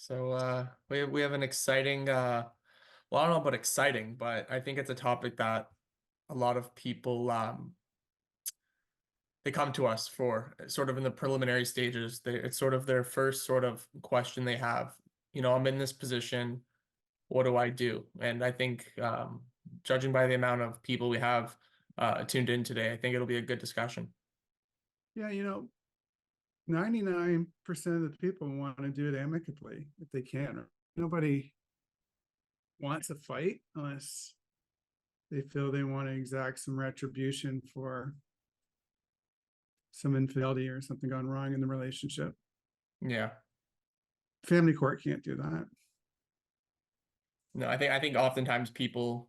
So we have an exciting well, I don't know about exciting, but I think it's a topic that a lot of people they come to us for sort of in the preliminary stages. It's sort of their first sort of question they have. I'm in this position. What do I do? And I think judging by the amount of people we have tuned in today, I think it'll be a good discussion. Yeah, 99% of the people want to do it amicably if they can. Nobody wants a fight unless they feel they want to exact some retribution for some infidelity or something gone wrong in the relationship. Yeah. Family court can't do that. No, I think oftentimes people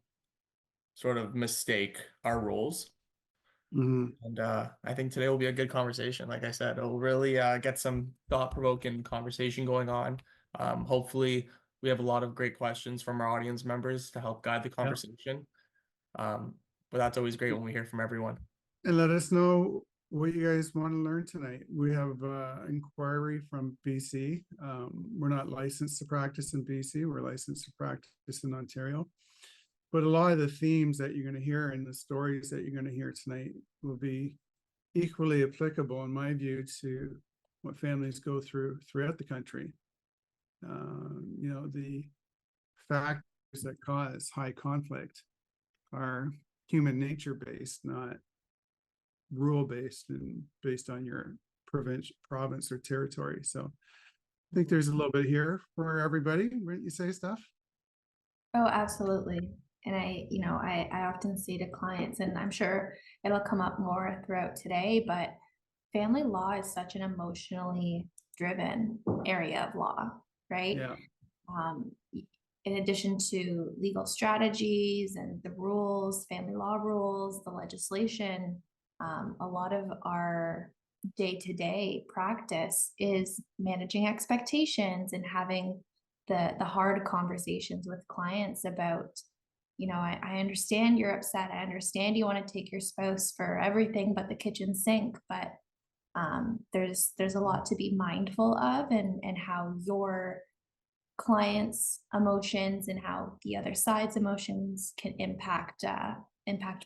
sort of mistake our roles. Mhm. And I think today will be a good conversation. Like I said, it'll really get some thought-provoking conversation going on. Hopefully, we have a lot of great questions from our audience members to help guide the Yeah. conversation. But that's always great when we hear from everyone. And let us know what you guys want to learn tonight. We have inquiry from BC. We're not licensed to practice in BC. We're licensed to practice in Ontario. But a lot of the themes that you're going to hear and the stories that you're going to hear tonight will be equally applicable, in my view, to what families go through throughout the country. The factors that cause high conflict are human nature based, not rule based and based on your province or territory. So I think there's a little bit here for everybody. Wouldn't you say, Steph? Oh, absolutely. And I often say to clients, and I'm sure it'll come up more throughout today, but family law is such an emotionally driven area of law, right? Yeah. In addition to legal strategies and the rules, family law rules, the legislation, a lot of our day-to-day practice is managing expectations and having the hard conversations with clients about, I understand you're upset. I understand you want to take your spouse for everything but the kitchen sink, but there's a lot to be mindful of, and how your clients' emotions and how the other side's emotions can impact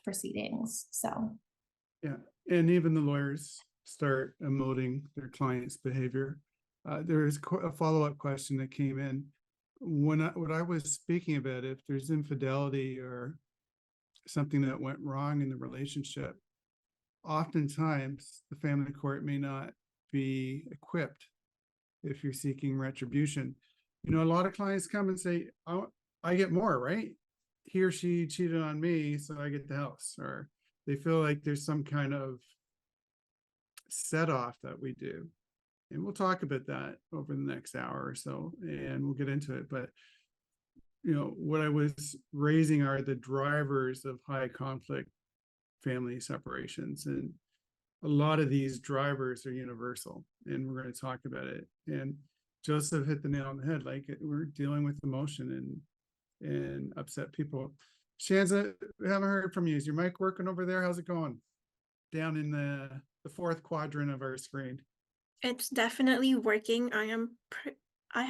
proceedings. So Yeah. And even the lawyers start emoting their client's behavior. There is a follow-up question that came in what I was speaking about, if there's infidelity or something that went wrong in the relationship, oftentimes the family court may not be equipped if you're seeking retribution. A lot of clients come and say, oh, I get more, right? He or she cheated on me, so I get the house. Or they feel like there's some kind of set off that we do. And we'll talk about that over the next hour or so, and we'll get into it. But what I was raising are the drivers of high conflict family separations, and a lot of these drivers are universal, and we're going to talk about it. And Joseph hit the nail on the head. Like, we're dealing with emotion and upset people. Shanza, we haven't heard from you. Is your mic working over there? How's it going? Down in the fourth quadrant of our screen. It's definitely working. I think I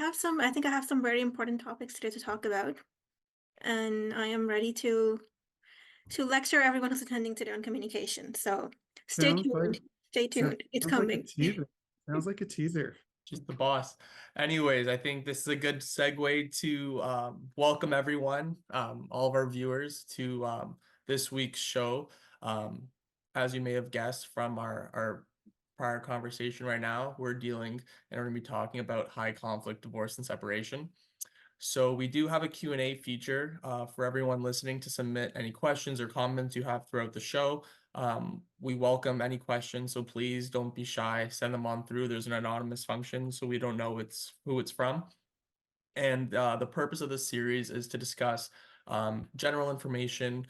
have some very important topics today to talk about, and I am ready to lecture everyone who's attending today on communication. So stay tuned. Stay tuned. It's coming. Sounds like a teaser. Just the boss. Anyways, I think this is a good segue to welcome everyone, all of our viewers, to this week's show. As you may have guessed from our prior conversation right now, we're going to be talking about high conflict divorce and separation. So we do have a Q&A feature for everyone listening to submit any questions or comments you have throughout the show. We welcome any questions, so please don't be shy. Send them on through. There's an anonymous function, so we don't know who it's from. And the purpose of this series is to discuss general information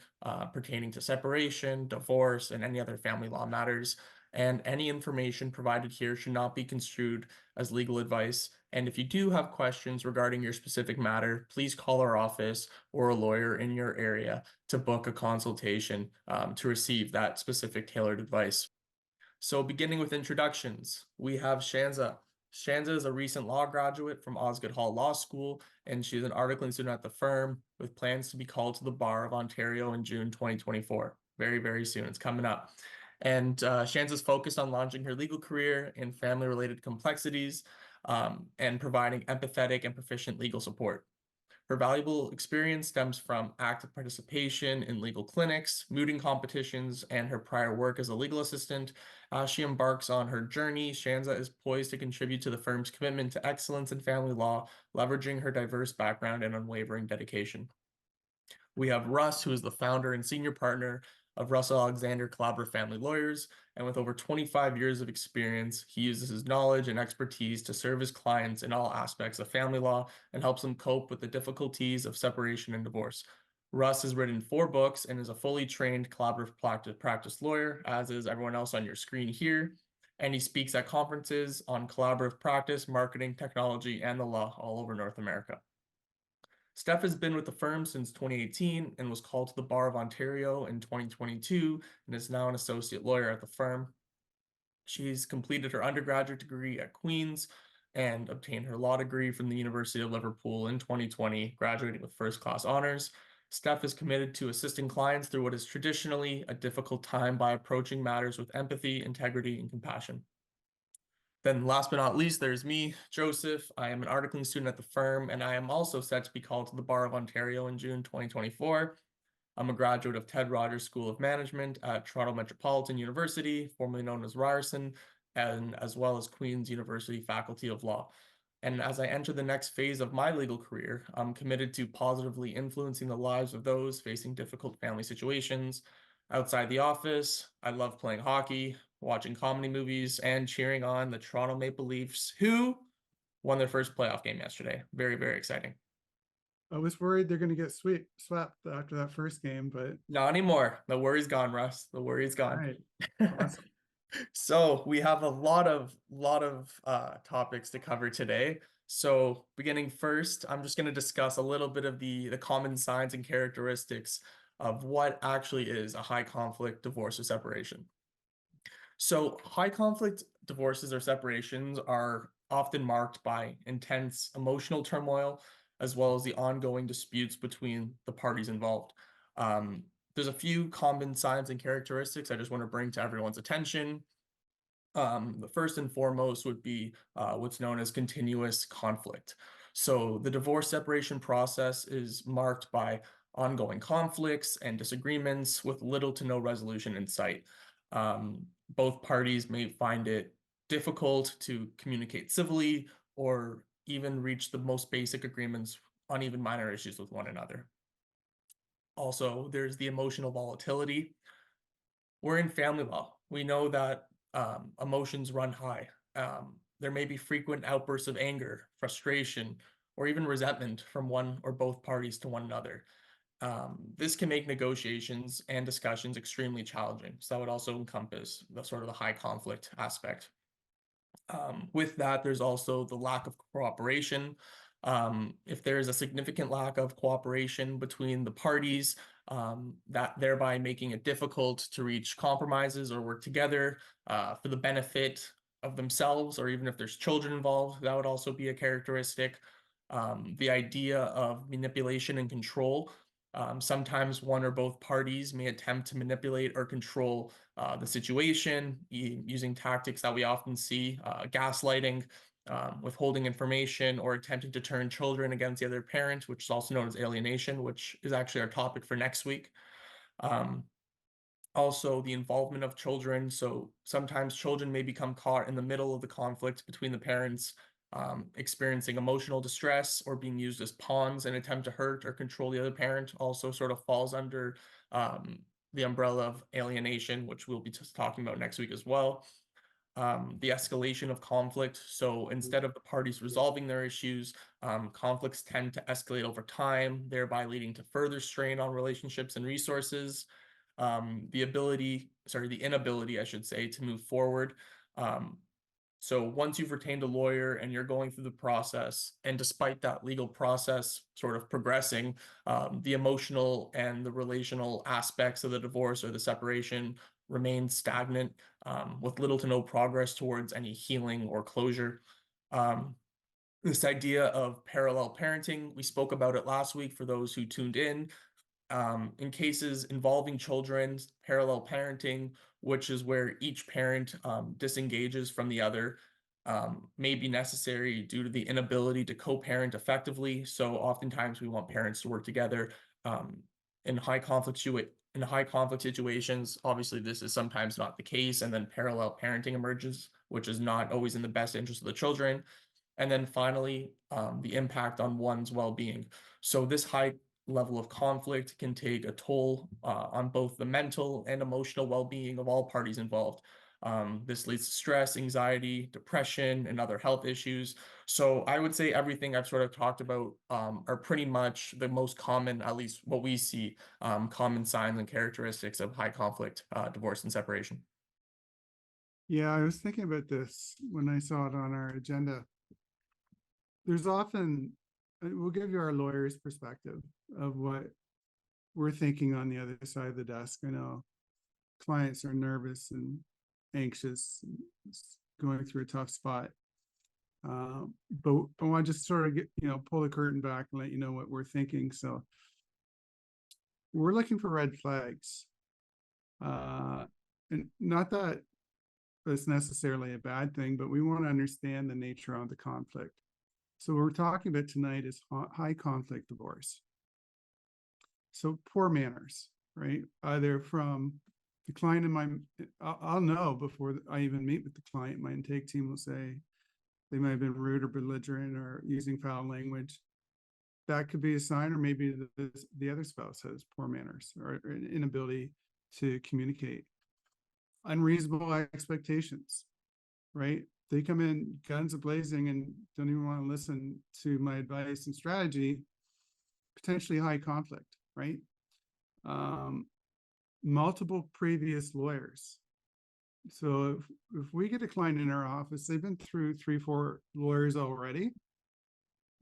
pertaining to separation, divorce, and any other family law matters. And any information provided here should not be construed as legal advice. And if you do have questions regarding your specific matter, please call our office or a lawyer in your area to book a consultation to receive that specific tailored advice. So beginning with introductions, we have Shanza. Shanza is a recent law graduate from Osgoode Hall Law School, and she's an articling student at the firm with plans to be called to the Bar of Ontario in June 2024. Very, very soon. It's coming up. And Shanza's focused on launching her legal career in family-related complexities and providing empathetic and proficient legal support. Her valuable experience stems from active participation in legal clinics, mooting competitions, and her prior work as a legal assistant. As she embarks on her journey, Shanza is poised to contribute to the firm's commitment to excellence in family law, leveraging her diverse background and unwavering dedication. We have Russ, who is the founder and senior partner of Russell Alexander Collaborative Family Lawyers, and with over 25 years of experience, he uses his knowledge and expertise to serve his clients in all aspects of family law and helps them cope with the difficulties of separation and divorce. Russ has written 4 books and is a fully trained collaborative practice lawyer, as is everyone else on your screen here. And he speaks at conferences on collaborative practice, marketing, technology, and the law all over North America. Steph has been with the firm since 2018 and was called to the Bar of Ontario in 2022 and is now an associate lawyer at the firm. She's completed her undergraduate degree at Queen's and obtained her law degree from the University of Liverpool in 2020, graduating with first-class honors. Steph is committed to assisting clients through what is traditionally a difficult time by approaching matters with empathy, integrity, and compassion. Then last but not least, there's me, Joseph. I am an articling student at the firm, and I am also set to be called to the Bar of Ontario in June 2024. I'm a graduate of Ted Rogers School of Management at Toronto Metropolitan University, formerly known as Ryerson, and as well as Queen's University Faculty of Law. And as I enter the next phase of my legal career, I'm committed to positively influencing the lives of those facing difficult family situations. Outside the office, I love playing hockey, watching comedy movies, and cheering on the Toronto Maple Leafs, who won their first playoff game yesterday. Very, very exciting. I was worried they're going to get swept after that first game, but Not anymore. The worry's gone, Russ. The worry's all gone. right. Awesome. So we have a lot of topics to cover today. So beginning first, I'm just going to discuss a little bit of the common signs and characteristics of what actually is a high conflict divorce or separation. So high conflict divorces or separations are often marked by intense emotional turmoil, as well as the ongoing disputes between the parties involved. There's a few common signs and characteristics I just want to bring to everyone's attention. The first and foremost would be what's known as continuous conflict. So the divorce separation process is marked by ongoing conflicts and disagreements with little to no resolution in sight. Both parties may find it difficult to communicate civilly or even reach the most basic agreements on even minor issues with one another. Also, there's the emotional volatility. We're in family law. We know that emotions run high. There may be frequent outbursts of anger, frustration, or even resentment from one or both parties to one another. This can make negotiations and discussions extremely challenging. So that would also encompass the sort of the high conflict aspect. With that, there's also the lack of cooperation. If there is a significant lack of cooperation between the parties, that thereby making it difficult to reach compromises or work together for the benefit of themselves, or even if there's children involved, that would also be a characteristic. The idea of manipulation and control. Sometimes one or both parties may attempt to manipulate or control the situation using tactics that we often see, gaslighting, withholding information, or attempting to turn children against the other parent, which is also known as alienation, which is actually our topic for next week. Also, the involvement of children. So sometimes children may become caught in the middle of the conflict between the parents, experiencing emotional distress or being used as pawns in an attempt to hurt or control the other parent. Also sort of falls under the umbrella of alienation, which we'll be talking about next week as well. The escalation of conflict. So instead of the parties resolving their issues, conflicts tend to escalate over time, thereby leading to further strain on relationships and resources. The inability, I should say, to move forward. So once you've retained a lawyer and you're going through the process, and despite that legal process sort of progressing, the emotional and the relational aspects of the divorce or the separation remain stagnant, with little to no progress towards any healing or closure. This idea of parallel parenting, we spoke about it last week for those who tuned in. In cases involving children, parallel parenting, which is where each parent disengages from the other, may be necessary due to the inability to co-parent effectively. So oftentimes we want parents to work together in high conflict situations. Obviously, this is sometimes not the case, and then parallel parenting emerges, which is not always in the best interest of the children. And then finally, the impact on one's well-being. So this high level of conflict can take a toll on both the mental and emotional well-being of all parties involved. This leads to stress, anxiety, depression, and other health issues. So I would say everything I've sort of talked about are pretty much the most common, at least what we see, common signs and characteristics of high conflict divorce and separation. Yeah, I was thinking about this when I saw it on our agenda. There's often, we'll give you our lawyer's perspective of what we're thinking on the other side of the desk. I know clients are nervous and anxious, and going through a tough spot. But I want to just sort of get, pull the curtain back and let you know what we're thinking. So we're looking for red flags. And not that it's necessarily a bad thing, but we want to understand the nature of the conflict. So what we're talking about tonight is high conflict divorce. So poor manners, right? Either from the client and I'll know before I even meet with the client, my intake team will say they might have been rude or belligerent or using foul language. That could be a sign, or maybe the other spouse has poor manners or an inability to communicate. Unreasonable expectations, right? They come in guns a-blazing and don't even want to listen to my advice and strategy. Potentially high conflict, right? Multiple previous lawyers. So if we get a client in our office, they've been through 3-4 lawyers already.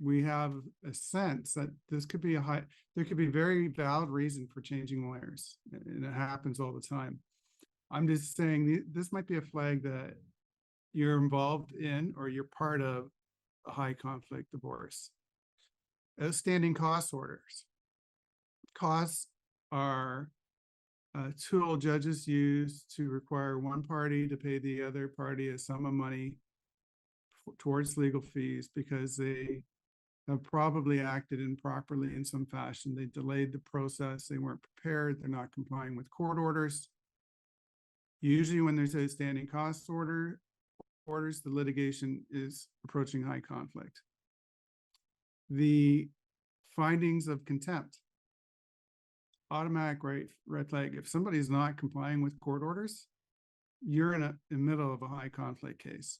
We have a sense that this could be there could be very valid reason for changing lawyers, and it happens all the time. I'm just saying this might be a flag that you're involved in or you're part of a high conflict divorce. Outstanding cost orders. Costs are a tool judges use to require one party to pay the other party a sum of money towards legal fees because they have probably acted improperly in some fashion. They delayed the process. They weren't prepared. They're not complying with court orders. Usually when there's a standing cost orders, the litigation is approaching high conflict. The findings of contempt. Automatic red flag. If somebody's not complying with court orders, you're in the middle of a high conflict case.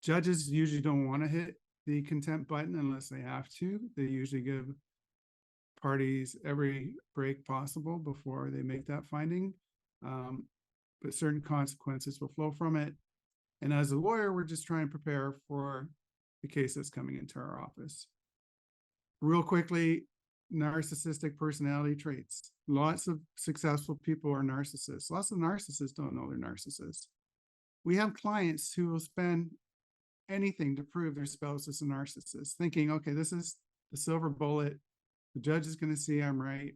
Judges usually don't want to hit the contempt button unless they have to. They usually give parties every break possible before they make that finding. But certain consequences will flow from it. And as a lawyer, we're just trying to prepare for the case that's coming into our office. Real quickly, narcissistic personality traits. Lots of successful people are narcissists. Lots of narcissists don't know they're narcissists. We have clients who will spend anything to prove their spouse is a narcissist, thinking, okay, this is the silver bullet. The judge is going to see I'm right.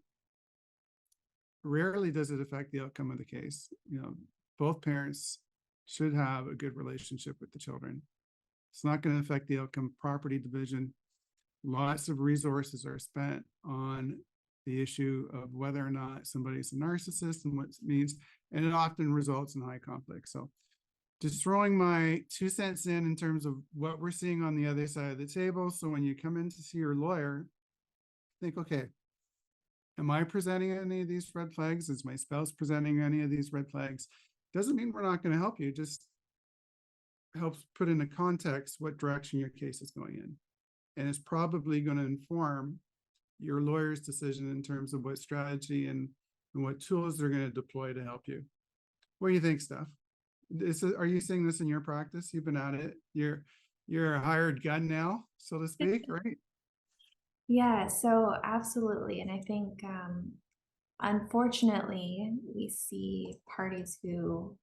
Rarely does it affect the outcome of the case. Both parents should have a good relationship with the children. It's not going to affect the outcome of property division. Lots of resources are spent on the issue of whether or not somebody's a narcissist and what it means, and it often results in high conflict. So just throwing my 2 cents in terms of what we're seeing on the other side of the table. So when you come in to see your lawyer, think, okay, am I presenting any of these red flags? Is my spouse presenting any of these red flags? Doesn't mean we're not going to help you. Just helps put into context what direction your case is going in. And it's probably going to inform your lawyer's decision in terms of what strategy and what tools they're going to deploy to help you. What do you think, Steph? Are you seeing this in your practice? You've been at it. You're a hired gun now, so to speak, right? Yeah, so absolutely. And I think, unfortunately, we see parties who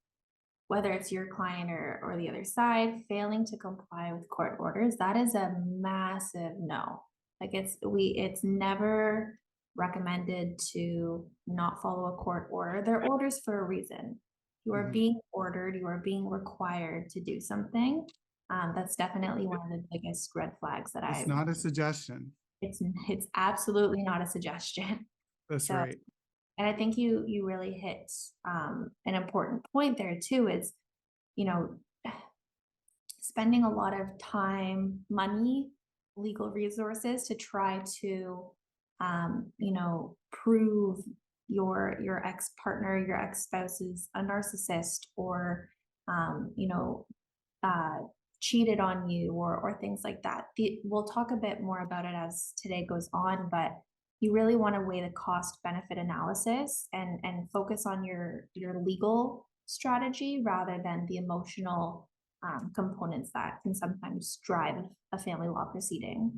whether it's your client or the other side, failing to comply with court orders, that is a massive no. Like it's never recommended to not follow a court order. They're orders for a reason. You are being ordered, you are being required to do something. That's definitely one of the biggest red flags that It's not a suggestion. it's absolutely not a suggestion. That's So, right. and I think you really hit an important point there too, is, you know, spending a lot of time, money, legal resources to try to, you know, prove your ex-partner, your ex-spouse is a narcissist, or, you know, uh, cheated on you, or things like that. We'll talk a bit more about it as today goes on, but you really want to weigh the cost benefit analysis and focus on your legal strategy rather than the emotional components that can sometimes drive a family law proceeding.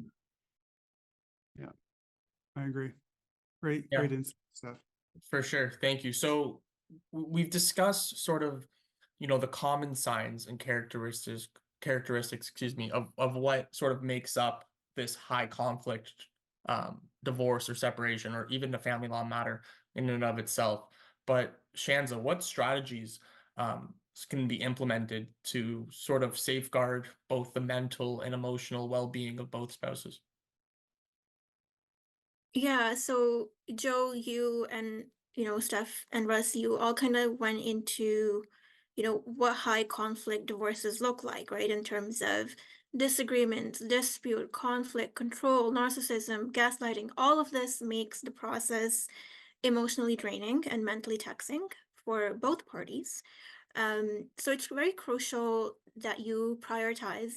Yeah, I agree. Great, Yeah. great insight stuff. For sure. Thank you. So we've discussed sort of, you know, the common signs and characteristics, excuse me, of what sort of makes up this high conflict divorce or separation, or even the family law matter in and of itself. But Shanza, what strategies can be implemented to sort of safeguard both the mental and emotional well-being of both spouses? Yeah, so Joe, you and Steph and Russ, you all kind of went into, what high conflict divorces look like, right? In terms of disagreements, dispute, conflict, control, narcissism, gaslighting, all of this makes the process emotionally draining and mentally taxing for both parties. So it's very crucial that you prioritize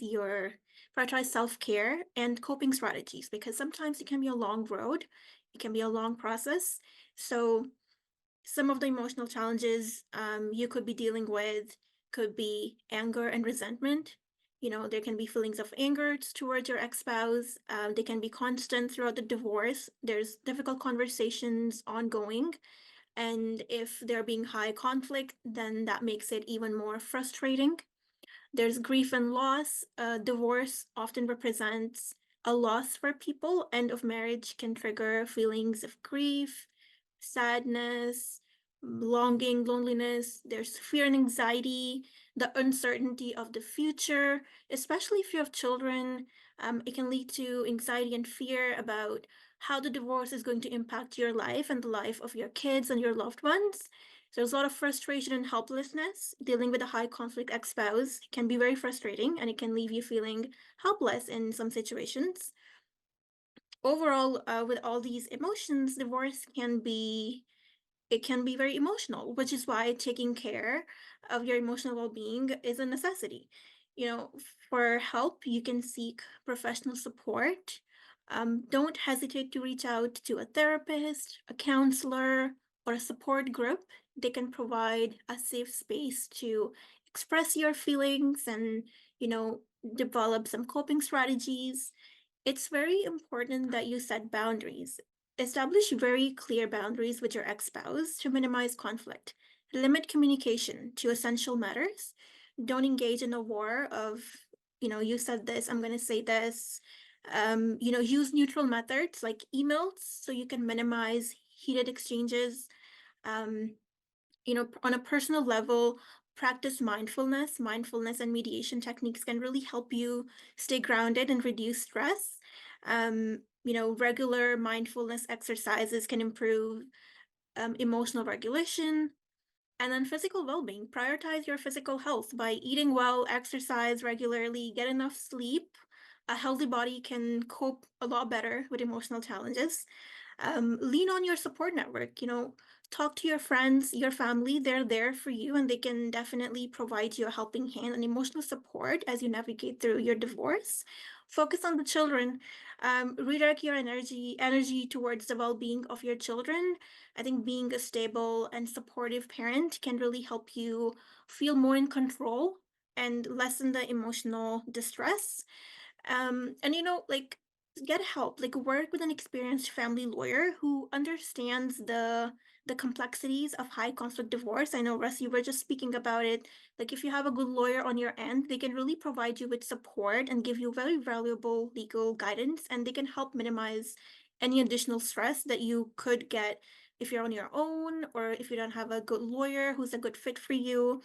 self-care and coping strategies, because sometimes it can be a long road, it can be a long process. So some of the emotional challenges you could be dealing with could be anger and resentment. There can be feelings of anger towards your ex-spouse. They can be constant throughout the divorce. There's difficult conversations ongoing. And if they're being high conflict, then that makes it even more frustrating. There's grief and loss. Divorce often represents a loss for people. End of marriage can trigger feelings of grief, sadness, longing, loneliness. There's fear and anxiety, the uncertainty of the future, especially if you have children. It can lead to anxiety and fear about how the divorce is going to impact your life and the life of your kids and your loved ones. So there's a lot of frustration and helplessness. Dealing with a high conflict ex-spouse can be very frustrating, and it can leave you feeling helpless in some situations. Overall, with all these emotions, divorce can be very emotional, which is why taking care of your emotional well-being is a necessity. For help, you can seek professional support. Don't hesitate to reach out to a therapist, a counselor, or a support group. They can provide a safe space to express your feelings and, develop some coping strategies. It's very important that you set boundaries. Establish very clear boundaries with your ex-spouse to minimize conflict. Limit communication to essential matters. Don't engage in a war of, you said this, I'm going to say this. Use neutral methods like emails so you can minimize heated exchanges. Um, on a personal level, practice mindfulness. Mindfulness and mediation techniques can really help you stay grounded and reduce stress. Regular mindfulness exercises can improve emotional regulation. And then physical well-being. Prioritize your physical health by eating well, exercise regularly, get enough sleep. A healthy body can cope a lot better with emotional challenges. Lean on your support network. Talk to your friends, your family. They're there for you, and they can definitely provide you a helping hand and emotional support as you navigate through your divorce. Focus on the children. Redirect your energy towards the well-being of your children. I think being a stable and supportive parent can really help you feel more in control and lessen the emotional distress. And get help, like work with an experienced family lawyer who understands the the complexities of high conflict divorce. I know, Russ, you were just speaking about it. Like, if you have a good lawyer on your end, they can really provide you with support and give you very valuable legal guidance, and they can help minimize any additional stress that you could get if you're on your own, or if you don't have a good lawyer who's a good fit for you.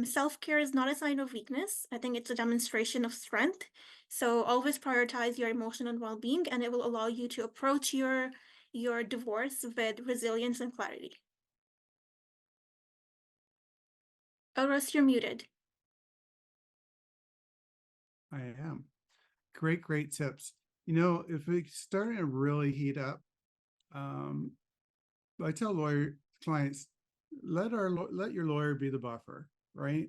Self-care is not a sign of weakness. I think it's a demonstration of strength. So always prioritize your emotional well-being, and it will allow you to approach your divorce with resilience and clarity. Oh, Russ, you're muted. I am. Great tips. You know, if it's starting to really heat up, I tell clients, let your lawyer be the buffer, right?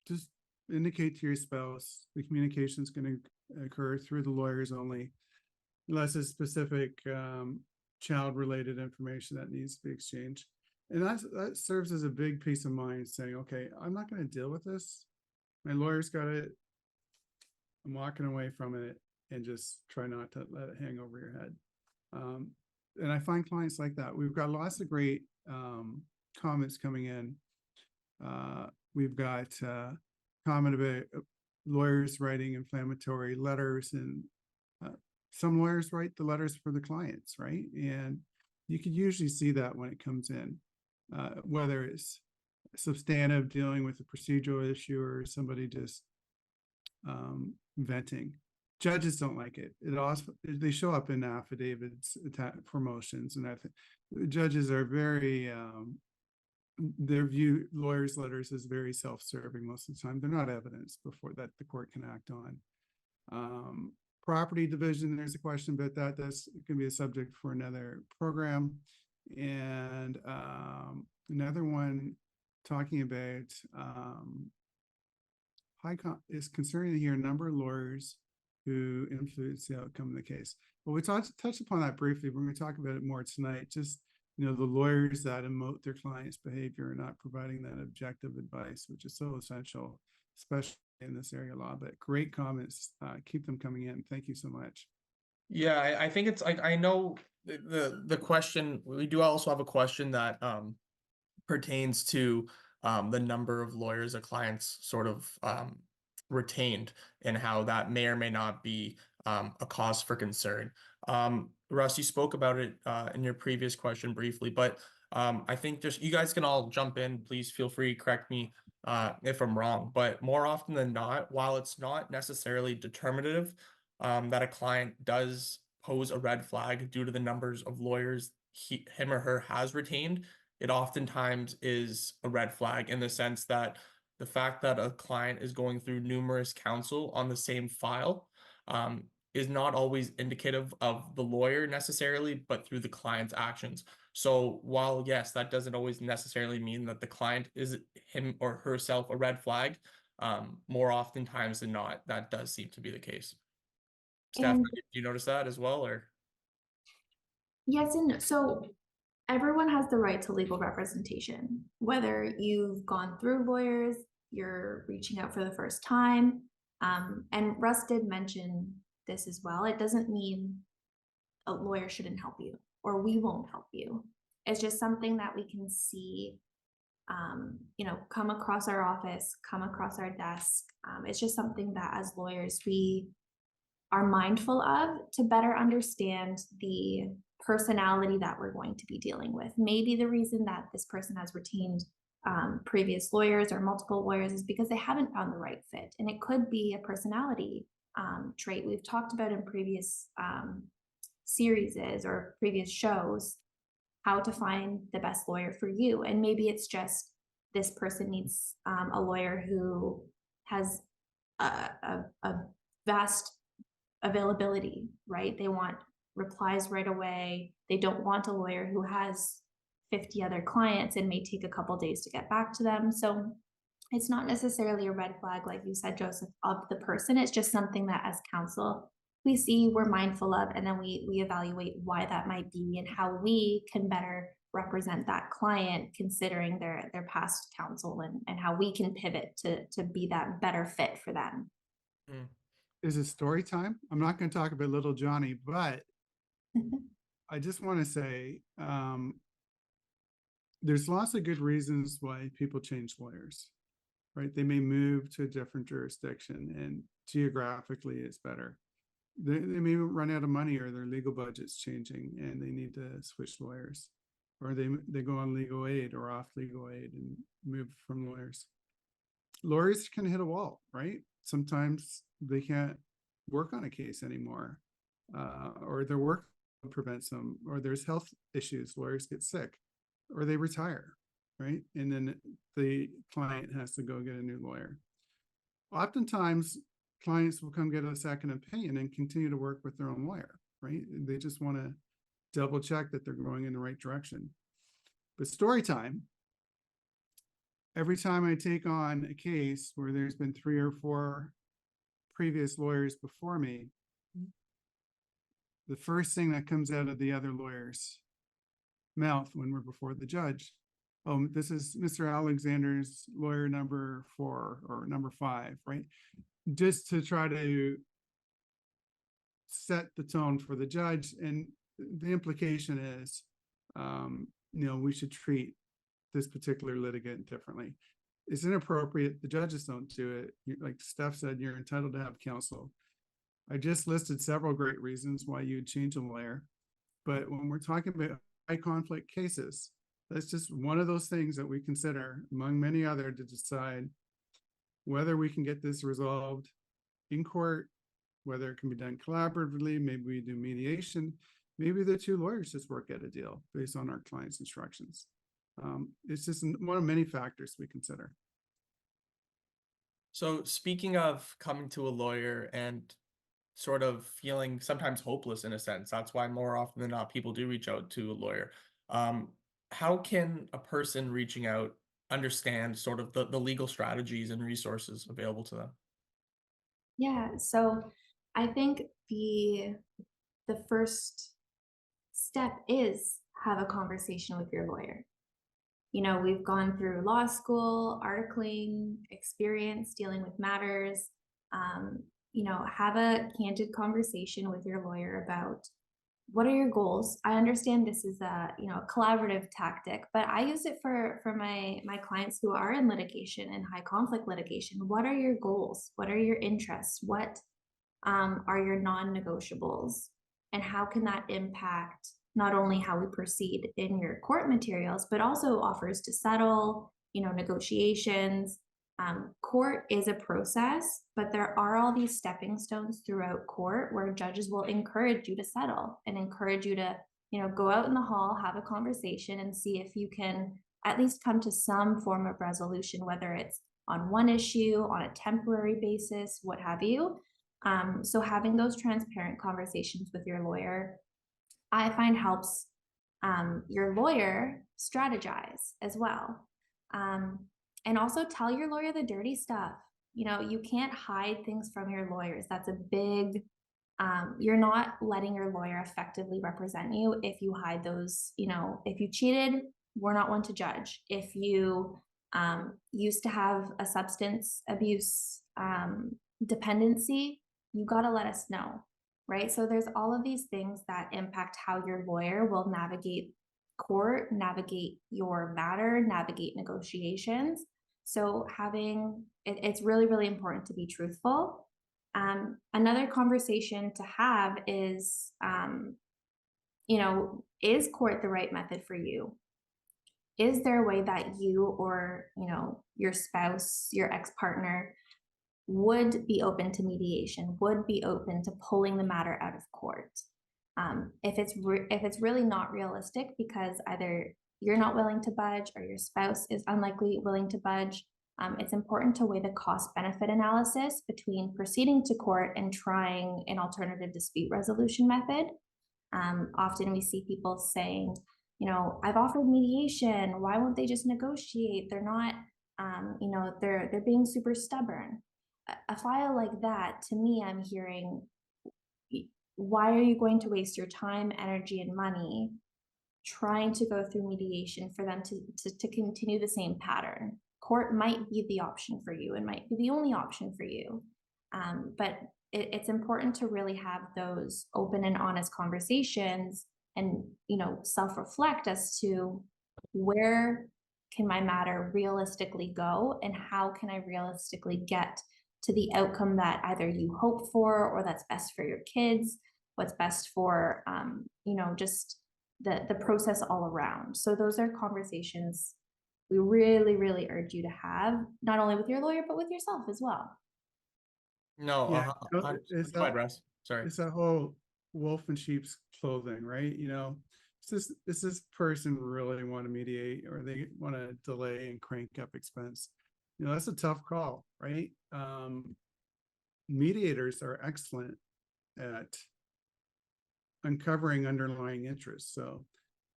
Just indicate to your spouse the communication is going to occur through the lawyers only, unless it's specific child-related information that needs to be exchanged. And that serves as a big peace of mind, saying, okay, I'm not going to deal with this. My lawyer's got it. I'm walking away from it, and just try not to let it hang over your head. And I find clients like that. We've got lots of great comments coming in. We've got comment about lawyers writing inflammatory letters, and some lawyers write the letters for the clients, right? And you can usually see that when it comes in, whether it's substantive, dealing with a procedural issue, or somebody just venting. Judges don't like it. It also, they show up in affidavits for motions, and I think judges are very their view lawyers' letters is very self-serving most of the time. They're not evidence before that the court can act on. Property division, there's a question about that. That's going to be a subject for another program. And another one talking about is concerning here a number of lawyers who influence the outcome of the case. Well, we touched upon that briefly. We're going to talk about it more tonight. Just, you know, the lawyers that emote their clients' behavior and not providing that objective advice, which is so essential, especially in this area of law. But great comments. Keep them coming in. Thank you so much. Yeah, I think it's like, I know the question, we do also have a question that pertains to the number of lawyers a client's sort of retained, and how that may or may not be a cause for concern. Russ, you spoke about it in your previous question briefly, but I think just you guys can all jump in. Please feel free to correct me if I'm wrong, but more often than not, while it's not necessarily determinative that a client does pose a red flag due to the numbers of lawyers him or her has retained, it oftentimes is a red flag in the sense that the fact that a client is going through numerous counsel on the same file is not always indicative of the lawyer necessarily, but through the client's actions. So while, yes, that doesn't always necessarily mean that the client is him or herself a red flag, more oftentimes than not, that does seem to be the case. Steph, And do you notice that as well, or? yes, and no. So everyone has the right to legal representation, whether you've gone through lawyers, you're reaching out for the first time. And Russ did mention this as well. It doesn't mean a lawyer shouldn't help you or we won't help you. It's just something that we can see, you know, come across our office, come across our desk. It's just something that as lawyers, we are mindful of to better understand the personality that we're going to be dealing with. Maybe the reason that this person has retained previous lawyers or multiple lawyers is because they haven't found the right fit. And it could be a personality trait we've talked about in previous series or previous shows, how to find the best lawyer for you. And maybe it's just this person needs a lawyer who has a vast availability, right? They want replies right away. They don't want a lawyer who has 50 other clients and may take a couple days to get back to them. So it's not necessarily a red flag, like you said, Joseph, of the person. It's just something that as counsel we see, we're mindful of, and then we evaluate why that might be and how we can better represent that client considering their past counsel, and how we can pivot to be that better fit for them. Is it story time? I'm not going to talk about little Johnny, but I just want to say there's lots of good reasons why people change lawyers, right? They may move to a different jurisdiction and geographically it's better. They may run out of money or their legal budget's changing and they need to switch lawyers, or they go on legal aid or off legal aid and move from lawyers. Lawyers can hit a wall, right? Sometimes they can't work on a case anymore, or their work prevents them, or there's health issues, lawyers get sick, or they retire, right? And then the client has to go get a new lawyer. Oftentimes, clients will come get a second opinion and continue to work with their own lawyer, right? They just want to double check that they're going in the right direction. But story time, every time I take on a case where there's been 3 or 4 previous lawyers before me, the first thing that comes out of the other lawyer's mouth when we're before the judge, oh, this is Mr. Alexander's lawyer number 4 or number 5, right? Just to try to set the tone for the judge. And the implication is, we should treat this particular litigant differently. It's inappropriate. The judges don't do it. Like Steph said, you're entitled to have counsel. I just listed several great reasons why you'd change a lawyer. But when we're talking about high conflict cases, that's just one of those things that we consider among many other to decide whether we can get this resolved in court, whether it can be done collaboratively. Maybe we do mediation. Maybe the 2 lawyers just work out a deal based on our client's instructions. It's just one of many factors we consider. So speaking of coming to a lawyer and sort of feeling sometimes hopeless in a sense, that's why more often than not people do reach out to a lawyer. How can a person reaching out understand sort of the legal strategies and resources available to them? Yeah, so I think the first step is have a conversation with your lawyer. We've gone through law school, articling, experience dealing with matters. Have a candid conversation with your lawyer about what are your goals. I understand this is a collaborative tactic, but I use it for my clients who are in litigation and high conflict litigation. What are your goals? What are your interests? What are your non-negotiables? And how can that impact not only how we proceed in your court materials, but also offers to settle, negotiations. Court is a process, but there are all these stepping stones throughout court where judges will encourage you to settle and encourage you to, go out in the hall, have a conversation and see if you can at least come to some form of resolution, whether it's on one issue, on a temporary basis, what have you. So having those transparent conversations with your lawyer, I find helps your lawyer strategize as well. And also tell your lawyer the dirty stuff. You can't hide things from your lawyers. That's a big, you're not letting your lawyer effectively represent you if you hide those, if you cheated, we're not one to judge. If you used to have a substance abuse dependency, you got to let us know, right? So there's all of these things that impact how your lawyer will navigate court, navigate your matter, navigate negotiations. So it's really, really important to be truthful. Another conversation to have is, is court the right method for you? Is there a way that you or, your spouse, your ex-partner would be open to mediation, would be open to pulling the matter out of court? If it's really not realistic because either you're not willing to budge or your spouse is unlikely willing to budge, it's important to weigh the cost-benefit analysis between proceeding to court and trying an alternative dispute resolution method. Often we see people saying, I've offered mediation, why won't they just negotiate? They're not, they're being super stubborn. A file like that, to me, I'm hearing, why are you going to waste your time, energy, and money trying to go through mediation for them to continue the same pattern? Court might be the option for you and might be the only option for you. But it's important to really have those open and honest conversations and, self-reflect as to where can my matter realistically go, and how can I realistically get to the outcome that either you hope for or that's best for your kids, what's best for just the process all around. So those are conversations we really, really urge you to have, not only with your lawyer, but with yourself as well. No, Yeah, it's go ahead, Russ. Sorry. that whole wolf in sheep's clothing, right? Does this person really want to mediate, or they want to delay and crank up expense? That's a tough call, right? Mediators are excellent at uncovering underlying interests. So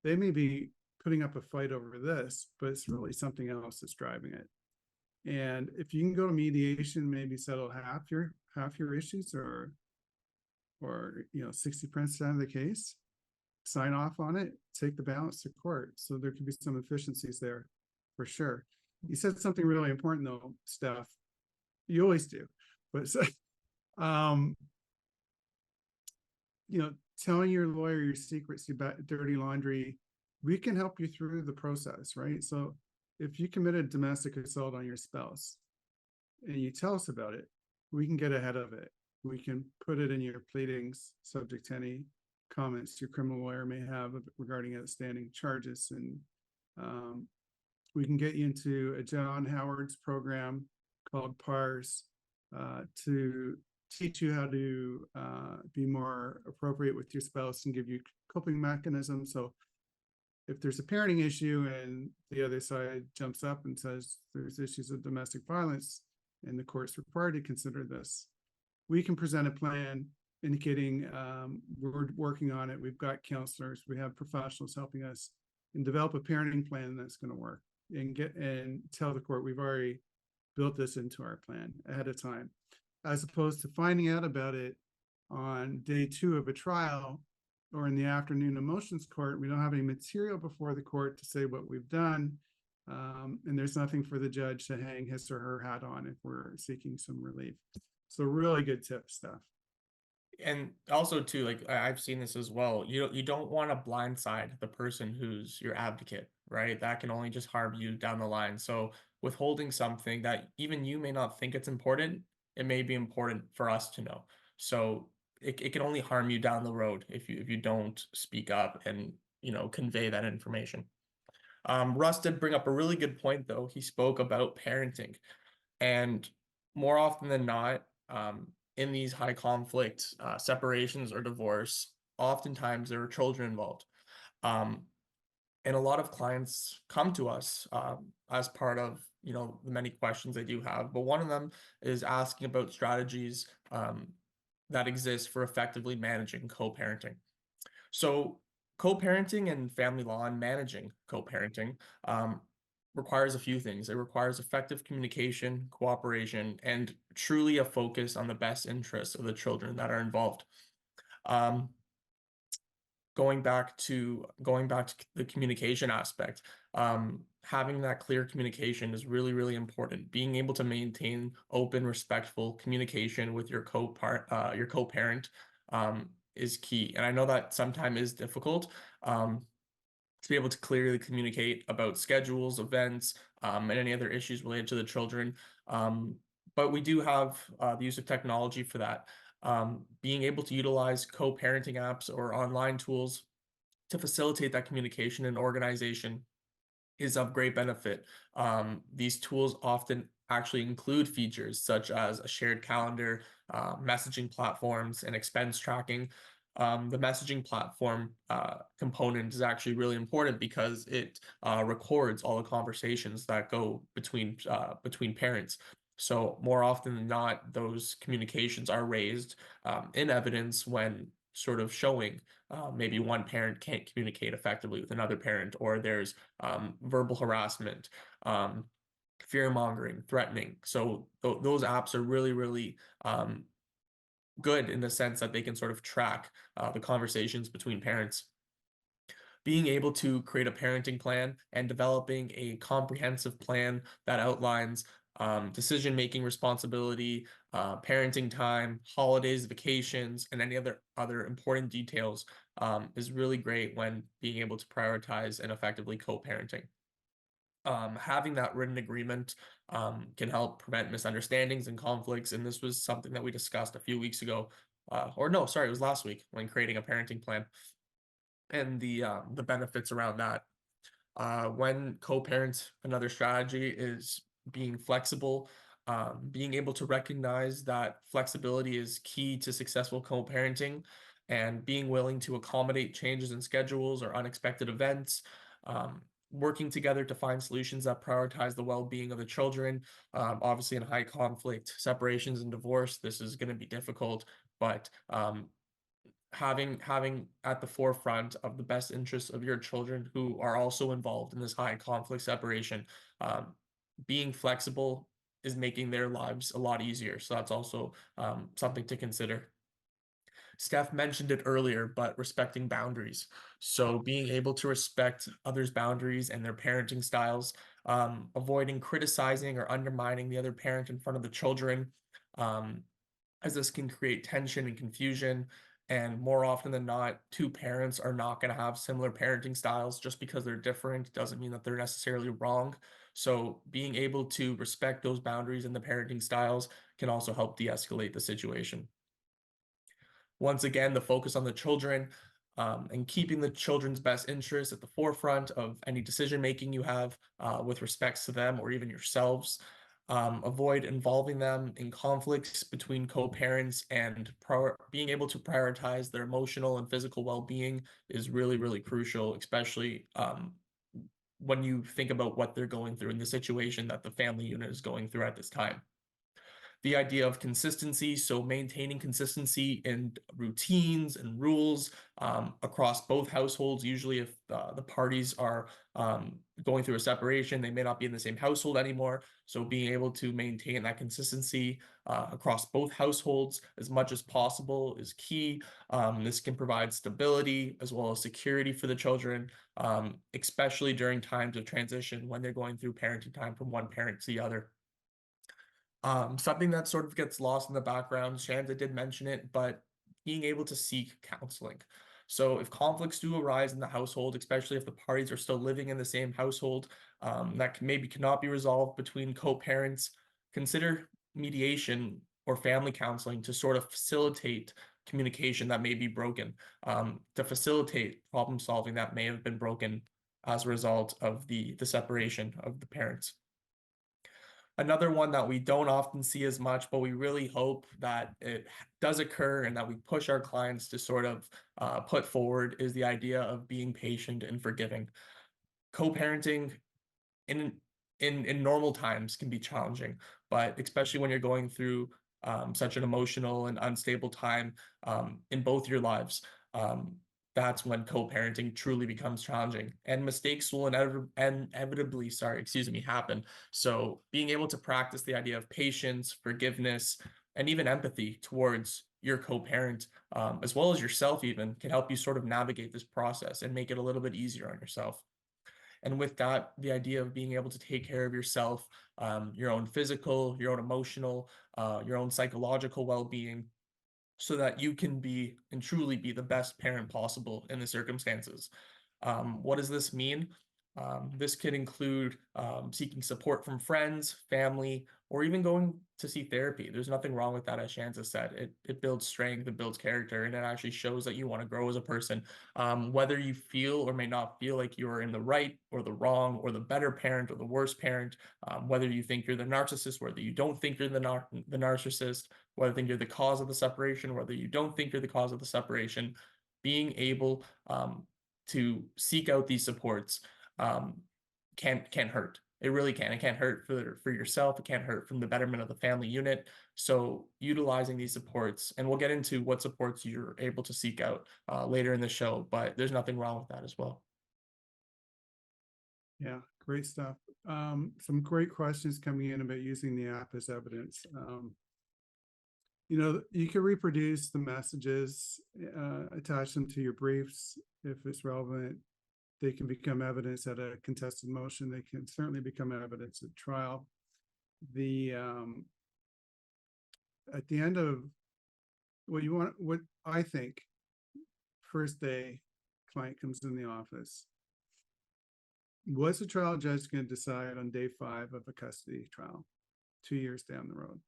they may be putting up a fight over this, but it's really something else that's driving it. And if you can go to mediation, maybe settle half your issues, or 60% of the case, sign off on it, take the balance to court. So there could be some efficiencies there for sure. You said something really important though, Steph. You always do, but telling your lawyer your secrets, your dirty laundry, we can help you through the process, right? So if you committed domestic assault on your spouse and you tell us about it, we can get ahead of it. We can put it in your pleadings, subject to any comments your criminal lawyer may have regarding outstanding charges. And we can get you into a John Howard's program called PARS to teach you how to be more appropriate with your spouse and give you coping mechanisms. So if there's a parenting issue and the other side jumps up and says there's issues of domestic violence and the court's required to consider this, we can present a plan indicating we're working on it. We've got counselors, we have professionals helping us, and develop a parenting plan that's going to work, and tell the court we've already built this into our plan ahead of time, as opposed to finding out about it on day 2 of a trial or in the afternoon of motions court. We don't have any material before the court to say what we've done, and there's nothing for the judge to hang his or her hat on if we're seeking some relief. So really good tip, Steph. And also too, like I've seen this as well. You don't want to blindside the person who's your advocate, right? That can only just harm you down the line. So withholding something that even you may not think it's important, it may be important for us to know. So it can only harm you down the road if you don't speak up and convey that information. Russ did bring up a really good point though. He spoke about parenting, and more often than not, in these high conflict separations or divorce, oftentimes there are children involved. Um, and a lot of clients come to us as part of the many questions they do have. But one of them is asking about strategies that exist for effectively managing co-parenting. So co-parenting and family law and managing co-parenting requires a few things. It requires effective communication, cooperation, and truly a focus on the best interests of the children that are involved. Going back to the communication aspect, having that clear communication is really, really important. Being able to maintain open, respectful communication with your co-parent is key. And I know that sometimes is difficult to be able to clearly communicate about schedules, events, and any other issues related to the children. But we do have the use of technology for that. Being able to utilize co-parenting apps or online tools to facilitate that communication and organization is of great benefit. These tools often actually include features such as a shared calendar, messaging platforms, and expense tracking. The messaging platform component is actually really important because it records all the conversations that go between parents. So more often than not, those communications are raised in evidence when sort of showing maybe one parent can't communicate effectively with another parent, or there's verbal harassment, fear mongering, threatening. So those apps are really, really good in the sense that they can sort of track the conversations between parents. Being able to create a parenting plan and developing a comprehensive plan that outlines decision-making responsibility, parenting time, holidays, vacations, and any other important details is really great when being able to prioritize and effectively co-parenting. Having that written agreement can help prevent misunderstandings and conflicts, and this was something that we discussed a few weeks ago, or no, sorry, it was last week when creating a parenting plan, and the benefits around that. When co-parent, another strategy is being flexible, being able to recognize that flexibility is key to successful co-parenting, and being willing to accommodate changes in schedules or unexpected events. Working together to find solutions that prioritize the well-being of the children. Obviously, in high conflict separations and divorce, this is going to be difficult, but having at the forefront of the best interests of your children who are also involved in this high conflict separation, being flexible is making their lives a lot easier. So that's also something to consider. Steph mentioned it earlier, but respecting boundaries. So being able to respect others' boundaries and their parenting styles, avoiding criticizing or undermining the other parent in front of the children, um, as this can create tension and confusion. And more often than not, two parents are not going to have similar parenting styles. Just because they're different doesn't mean that they're necessarily wrong. So being able to respect those boundaries and the parenting styles can also help de-escalate the situation. Once again, the focus on the children, and keeping the children's best interests at the forefront of any decision making you have with respects to them or even yourselves. Avoid involving them in conflicts between co-parents, and being able to prioritize their emotional and physical well-being is really, really crucial, especially when you think about what they're going through in the situation that the family unit is going through at this time. The idea of consistency, so maintaining consistency in routines and rules across both households. Usually if the parties are going through a separation, they may not be in the same household anymore, so being able to maintain that consistency across both households as much as possible is key. This can provide stability as well as security for the children, especially during times of transition when they're going through parenting time from one parent to the other. Something that sort of gets lost in the background, Shanza did mention it, but being able to seek counseling. So if conflicts do arise in the household, especially if the parties are still living in the same household, that maybe cannot be resolved between co-parents, consider mediation or family counseling to sort of facilitate communication that may be broken, to facilitate problem solving that may have been broken as a result of the separation of the parents. Another one that we don't often see as much, but we really hope that it does occur and that we push our clients to sort of put forward, is the idea of being patient and forgiving. Co-parenting in in normal times can be challenging, but especially when you're going through such an emotional and unstable time in both your lives, um, that's when co-parenting truly becomes challenging, and mistakes will inevitably, sorry, excuse me, happen. So being able to practice the idea of patience, forgiveness, and even empathy towards your co-parent, as well as yourself even, can help you sort of navigate this process and make it a little bit easier on yourself. And with that, the idea of being able to take care of yourself, your own physical, your own emotional, your own psychological well-being, so that you can be and truly be the best parent possible in the circumstances. What does this mean? This could include seeking support from friends, family, or even going to see therapy. There's nothing wrong with that, as Shanza said. It builds strength, it builds character, and it actually shows that you want to grow as a person. Whether you feel or may not feel like you're in the right or the wrong or the better parent or the worst parent, whether you think you're the narcissist, whether you don't think you're the narcissist, whether you think you're the cause of the separation, whether you don't think you're the cause of the separation, being able to seek out these supports can hurt. It really can. It can't hurt for yourself. It can't hurt from the betterment of the family unit. So utilizing these supports, and we'll get into what supports you're able to seek out later in the show, but there's nothing wrong with that as well. Yeah, great stuff. Some great questions coming in about using the app as evidence. You know, you can reproduce the messages, attach them to your briefs if it's relevant. They can become evidence at a contested motion. They can certainly become evidence at trial. the at the end of what I think, first day client comes in the office, what's the trial judge going to decide on day 5 of a custody trial 2 years down the road?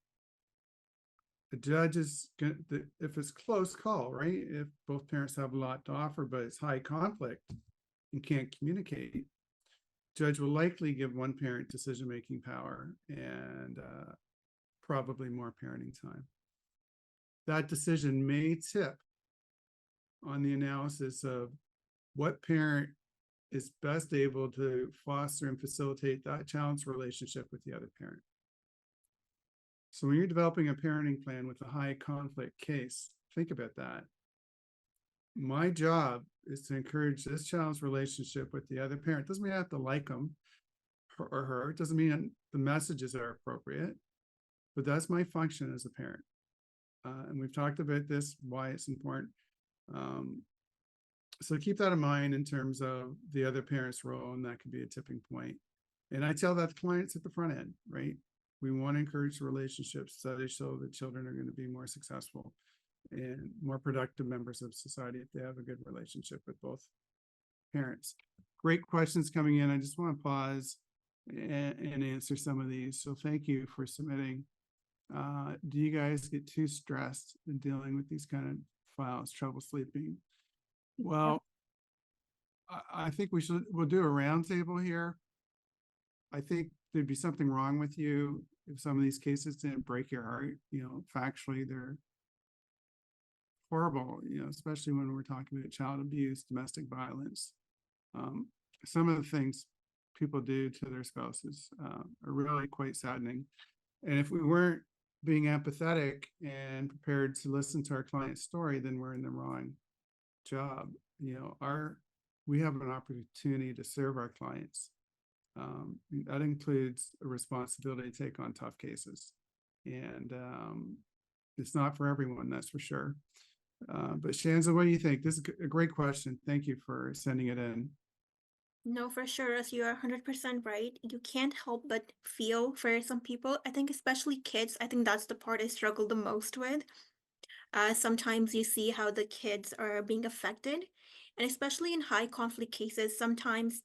The judge is going to, if it's close call, right? If both parents have a lot to offer, but it's high conflict and can't communicate, judge will likely give one parent decision-making power and probably more parenting time. That decision may tip on the analysis of what parent is best able to foster and facilitate that child's relationship with the other parent. So when you're developing a parenting plan with a high conflict case, think about that. My job is to encourage this child's relationship with the other parent. Doesn't mean I have to like them or her. It doesn't mean the messages are appropriate, but that's my function as a parent. And we've talked about this, why it's important. So keep that in mind in terms of the other parent's role, and that could be a tipping point. And I tell that to clients at the front end, right? We want to encourage relationships so that children are going to be more successful and more productive members of society if they have a good relationship with both parents. Great questions coming in. I just want to pause and answer some of these. So thank you for submitting. Do you guys get too stressed in dealing with these kind of files, trouble sleeping? Well, I think we'll do a roundtable here. I think there'd be something wrong with you if some of these cases didn't break your heart. You know, factually, they're horrible, you know, especially when we're talking about child abuse, domestic violence. Some of the things people do to their spouses are really quite saddening. And if we weren't being empathetic and prepared to listen to our client's story, then we're in the wrong job. You know, we have an opportunity to serve our clients. That includes a responsibility to take on tough cases, and it's not for everyone, that's for sure. But Shanza, what do you think? This is a great question. Thank you for sending it in. No, for sure, as you are 100% right. You can't help but feel for some people. I think especially kids, I think that's the part I struggle the most with. Sometimes you see how the kids are being affected, and especially in high conflict cases, sometimes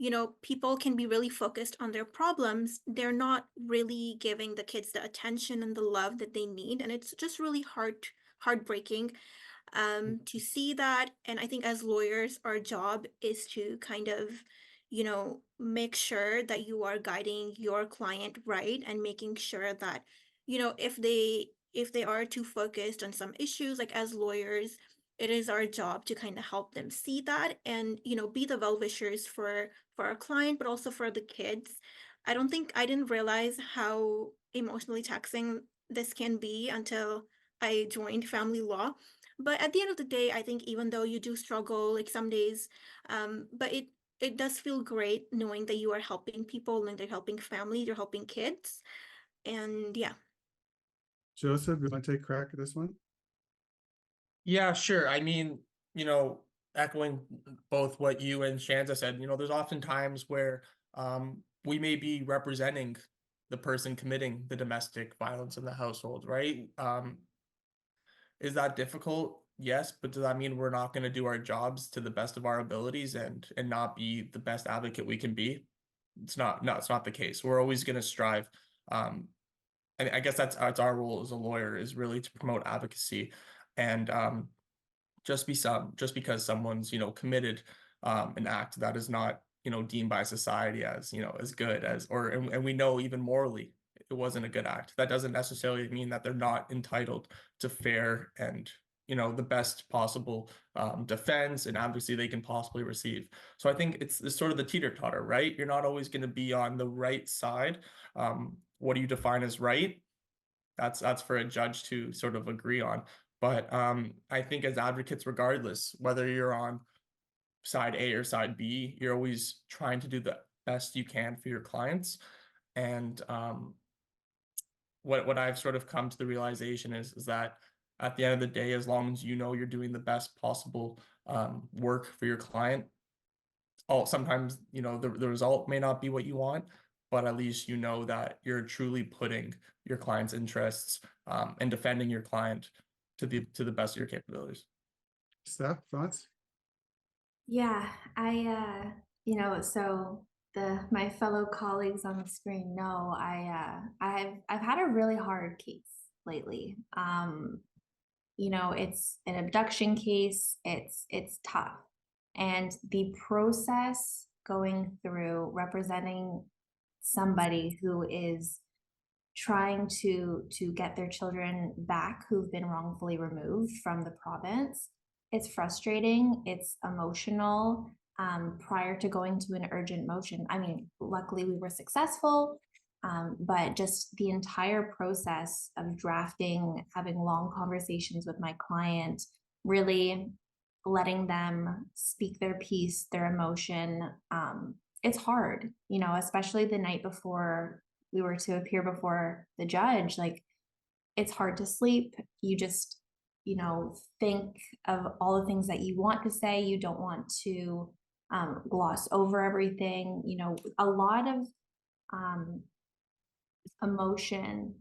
you know, people can be really focused on their problems. They're not really giving the kids the attention and the love that they need, and it's just really heartbreaking to see that. And I think as lawyers, our job is to kind of, you know, make sure that you are guiding your client right, and making sure that, you know, if they are too focused on some issues, like as lawyers, it is our job to kind of help them see that, and, you know, be the well-wishers for our client, but also for the kids. I didn't realize how emotionally taxing this can be until I joined family law. But at the end of the day, I think even though you do struggle like some days, but it does feel great knowing that you are helping people, and they're helping families, you're helping kids. And yeah. Joseph, you want to take a crack at this one? Yeah, sure. I mean, you know, echoing both what you and Shanza said, you know, there's often times where we may be representing the person committing the domestic violence in the household, right? Is that difficult? Yes, but does that mean we're not going to do our jobs to the best of our abilities and not be the best advocate we can be? It's not. No, it's not the case. We're always going to strive. And I guess that's our role as a lawyer, is really to promote advocacy, and just because someone's, you know, committed an act that is not, you know, deemed by society as, you know, as good as, or and we know even morally it wasn't a good act, that doesn't necessarily mean that they're not entitled to fair and, you know, the best possible defense and advocacy they can possibly receive. So I think it's sort of the teeter-totter, right? You're not always going to be on the right side. What do you define as right? That's for a judge to sort of agree on. But I think as advocates, regardless, whether you're on side A or side B, you're always trying to do the best you can for your clients. And what I've sort of come to the realization is that at the end of the day, as long as you know you're doing the best possible work for your client, sometimes, you know, the result may not be what you want, but at least you know that you're truly putting your client's interests and defending your client to the best of your capabilities. Steph, thoughts? Yeah, so my fellow colleagues on the screen know I've had a really hard case lately. It's an abduction case. It's tough. And the process going through representing somebody who is trying to get their children back who've been wrongfully removed from the province. It's frustrating, it's emotional. Prior to going to an urgent motion, I mean, luckily we were successful, but just the entire process of drafting, having long conversations with my client, really letting them speak their piece, their emotion. It's hard, especially the night before we were to appear before the judge. Like, it's hard to sleep. You just, think of all the things that you want to say. You don't want to gloss over everything. A lot of emotion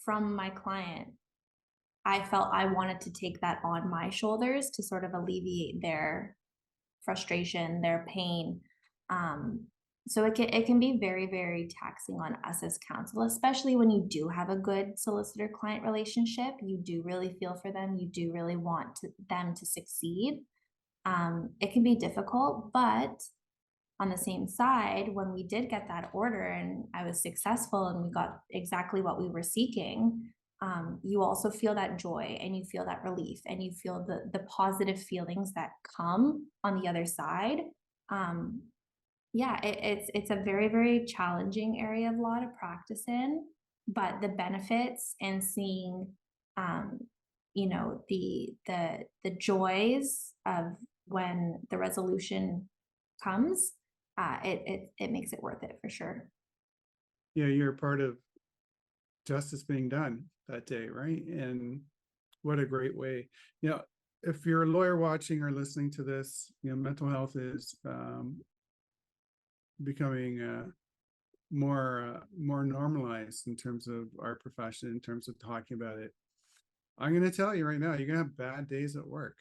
from my client. I felt I wanted to take that on my shoulders to sort of alleviate their frustration, their pain. So it can be very, very taxing on us as counsel, especially when you do have a good solicitor-client relationship. You do really feel for them. You do really want them to succeed. It can be difficult, but on the same side, when we did get that order and I was successful and we got exactly what we were seeking, you also feel that joy and you feel that relief and you feel the positive feelings that come on the other side. It's a very, very challenging area of law to practice in, but the benefits and seeing, the joys of when the resolution comes, it makes it worth it for sure. Yeah, you're part of justice being done that day, right? And what a great way. If you're a lawyer watching or listening to this, mental health is becoming more normalized in terms of our profession, in terms of talking about it. I'm going to tell you right now, you're going to have bad days at work.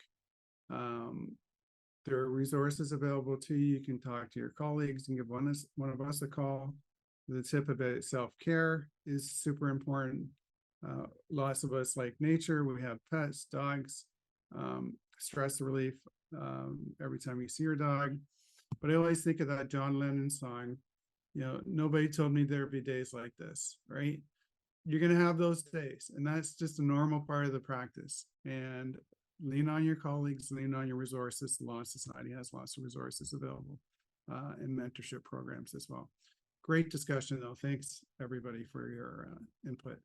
There are resources available to you. You can talk to your colleagues and give one of us a call. The tip about self-care is super important. Lots of us like nature. We have pets, dogs, stress relief every time you see your dog. But I always think of that John Lennon song, nobody told me there'd be days like this, right? You're going to have those days, and that's just a normal part of the practice. And lean on your colleagues, lean on your resources. The Law Society has lots of resources available and mentorship programs as well. Great discussion, though. Thanks, everybody, for your input.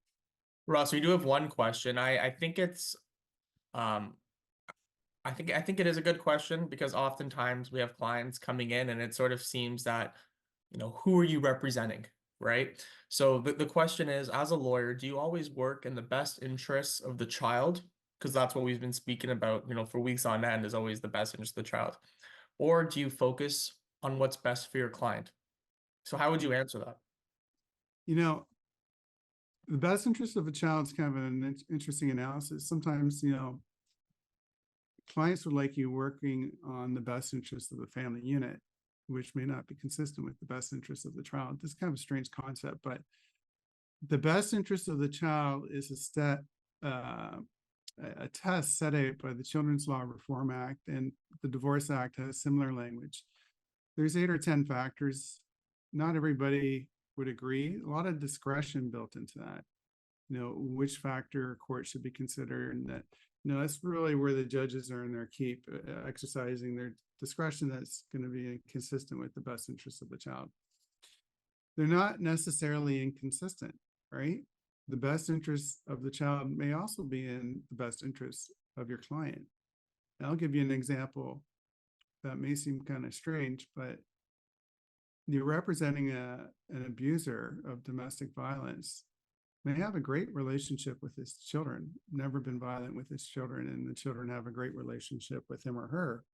Ross, we do have one question. I think it's I think it is a good question because oftentimes we have clients coming in and it sort of seems that, who are you representing, right? So the question is, as a lawyer, do you always work in the best interests of the child? Because that's what we've been speaking about, for weeks on end, is always the best interest of the child. Or do you focus on what's best for your client? So how would you answer that? The best interest of a child is kind of an interesting analysis. Sometimes, clients would like you working on the best interest of the family unit, which may not be consistent with the best interest of the child. This is kind of a strange concept, but the best interest of the child is a test set out by the Children's Law Reform Act, and the Divorce Act has similar language. There's 8 or 10 factors. Not everybody would agree. A lot of discretion built into that. Which factor a court should be considered, and that that's really where the judges are in their keep, exercising their discretion. That's going to be consistent with the best interest of the child. They're not necessarily inconsistent, right? The best interest of the child may also be in the best interest of your client. And I'll give you an example that may seem kind of strange, but you're representing an abuser of domestic violence may have a great relationship with his children, never been violent with his children, and the children have a great relationship with him or her.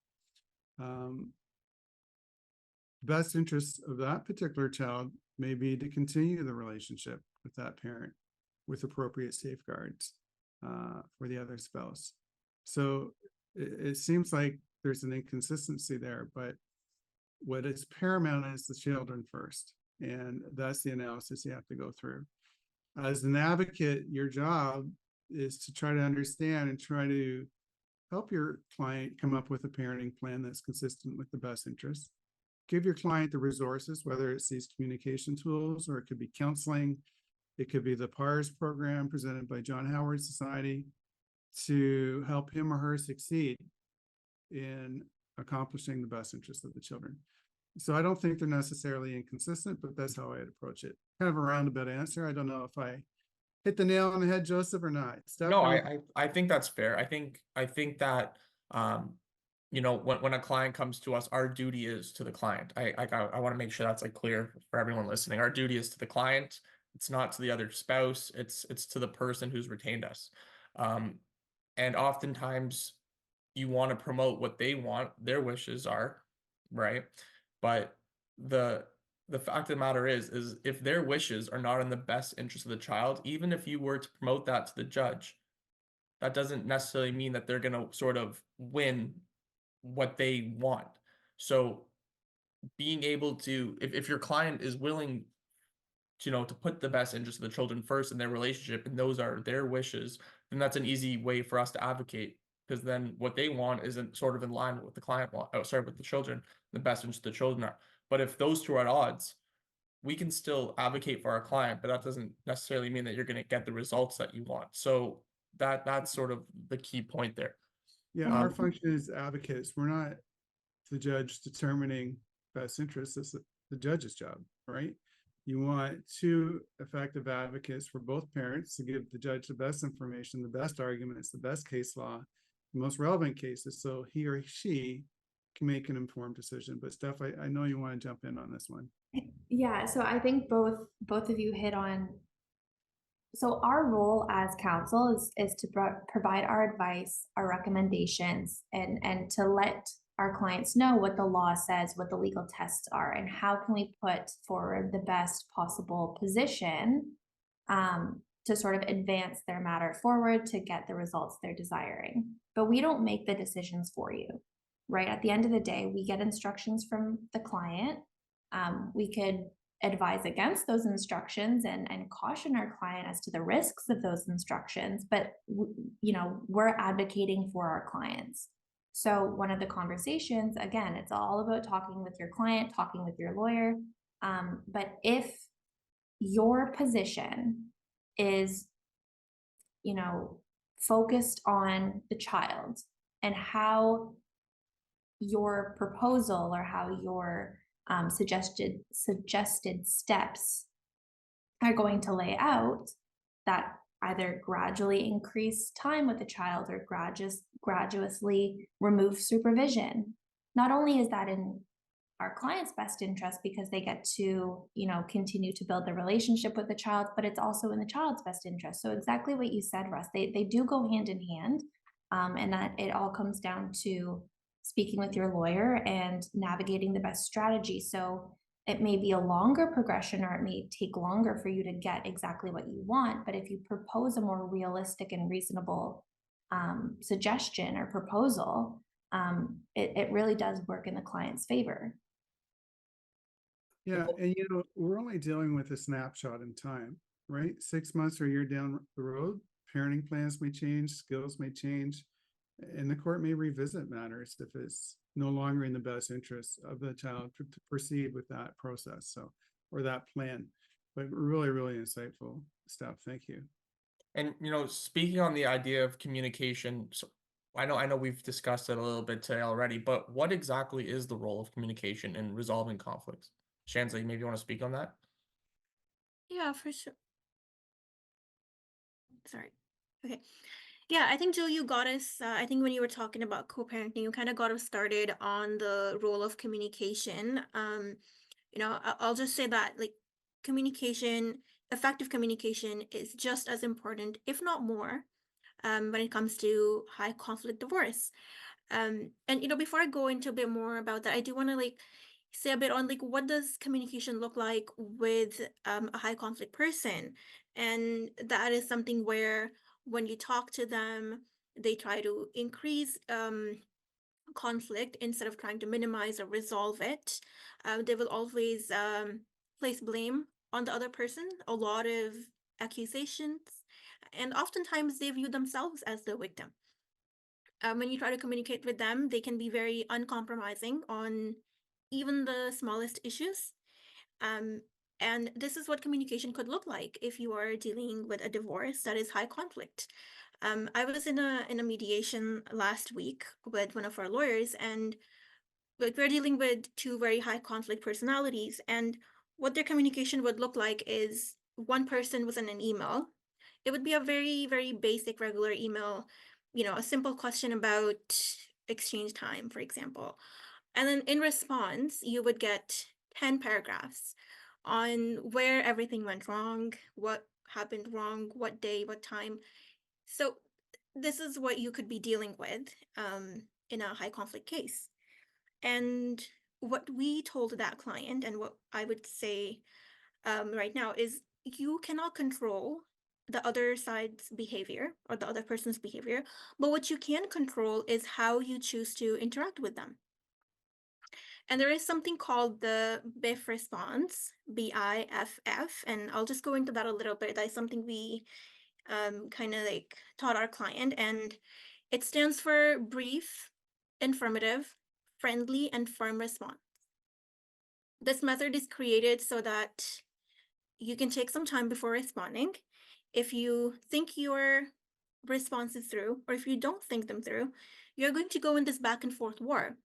Best interest of that particular child maybe to continue the relationship with that parent with appropriate safeguards for the other spouse. So it seems like there's an inconsistency there, but what is paramount is the children first. And that's the analysis you have to go through. As an advocate, your job is to try to understand and try to help your client come up with a parenting plan that's consistent with the best interests. Give your client the resources, whether it's these communication tools or it could be counseling. It could be the PARS program presented by John Howard Society to help him or her succeed in accomplishing the best interests of the children. So I don't think they're necessarily inconsistent, but that's how I'd approach it. Kind of a roundabout answer. I don't know if I hit the nail on the head, Joseph, or not. Steph, No, I think that's fair. I think that you know, when a client comes to us, our duty is to the client. I want to make sure that's like clear for everyone listening. Our duty is to the client. It's not to the other spouse. It's to the person who's retained us. And oftentimes you want to promote what they want, their wishes are, right? But the fact of the matter is if their wishes are not in the best interest of the child, even if you were to promote that to the judge, that doesn't necessarily mean that they're going to sort of win what they want. So being able to, if your client is willing to, you know, to put the best interest of the children first in their relationship, and those are their wishes, then that's an easy way for us to advocate, because then what they want isn't sort of in line with what the client want. Oh, sorry, with the children, the best interest of the children are. But if those two are at odds, we can still advocate for our client, but that doesn't necessarily mean that you're going to get the results that you want. So that's sort of the key point there. yeah, our function is advocates. We're not the judge determining best interests. It's the judge's job, right? You want two effective advocates for both parents to give the judge the best information, the best arguments, the best case law, the most relevant cases, so he or she can make an informed decision. But Steph, I know you want to jump in on this one. Yeah, so I think both of you hit on. So our role as counsel is to provide our advice, our recommendations, and to let our clients know what the law says, what the legal tests are, and how can we put forward the best possible position to sort of advance their matter forward to get the results they're desiring. But we don't make the decisions for you, right? At the end of the day, we get instructions from the client. We could advise against those instructions and caution our client as to the risks of those instructions, but you know, we're advocating for our clients. So one of the conversations, again, it's all about talking with your client, talking with your lawyer. But if your position is, you know, focused on the child and how your proposal or how your suggested steps are going to lay out, that either gradually increase time with the child or gradually remove supervision. Not only is that in our client's best interest because they get to, you know, continue to build the relationship with the child, but it's also in the child's best interest. So exactly what you said, Russ, they do go hand in hand, and that it all comes down to speaking with your lawyer and navigating the best strategy. So it may be a longer progression or it may take longer for you to get exactly what you want. But if you propose a more realistic and reasonable suggestion or proposal, it really does work in the client's favor. Yeah, and you know, we're only dealing with a snapshot in time, right? 6 months or a year down the road, parenting plans may change, skills may change, and the court may revisit matters if it's no longer in the best interest of the child to proceed with that process, so, or that plan. But really, really insightful stuff. Thank you. And you know, speaking on the idea of communication, so I know we've discussed it a little bit today already, but what exactly is the role of communication in resolving conflicts? Shanza, you maybe want to speak on that? Yeah, for sure. Sorry. Okay. Yeah, I think Jill, you got us. I think when you were talking about co-parenting, you kind of got us started on the role of communication. You know, I'll just say that like communication, effective communication is just as important, if not more, when it comes to high conflict divorce. And you know, before I go into a bit more about that, I do want to like say a bit on like what does communication look like with a high conflict person. And that is something where when you talk to them, they try to increase conflict instead of trying to minimize or resolve it. They will always place blame on the other person, a lot of accusations, and oftentimes they view themselves as the victim. When you try to communicate with them, they can be very uncompromising on even the smallest issues. Um, and this is what communication could look like if you are dealing with a divorce that is high conflict. I was in a mediation last week with one of our lawyers, and we're dealing with two very high conflict personalities. And what their communication would look like is one person was in an email. It would be a very, very basic, regular email, a simple question about exchange time, for example. And then in response, you would get 10 paragraphs on where everything went wrong, what happened wrong, what day, what time. So this is what you could be dealing with in a high conflict case. And what we told that client, and what I would say right now, is you cannot control the other side's behavior or the other person's behavior, but what you can control is how you choose to interact with them. And there is something called the BIF response, BIFF, and I'll just go into that a little bit. That's something we kind of like taught our client, and it stands for brief, informative, friendly, and firm response. This method is created so that you can take some time before responding. If you think your response is through, or if you don't think them through, you're going to go in this back and forth war.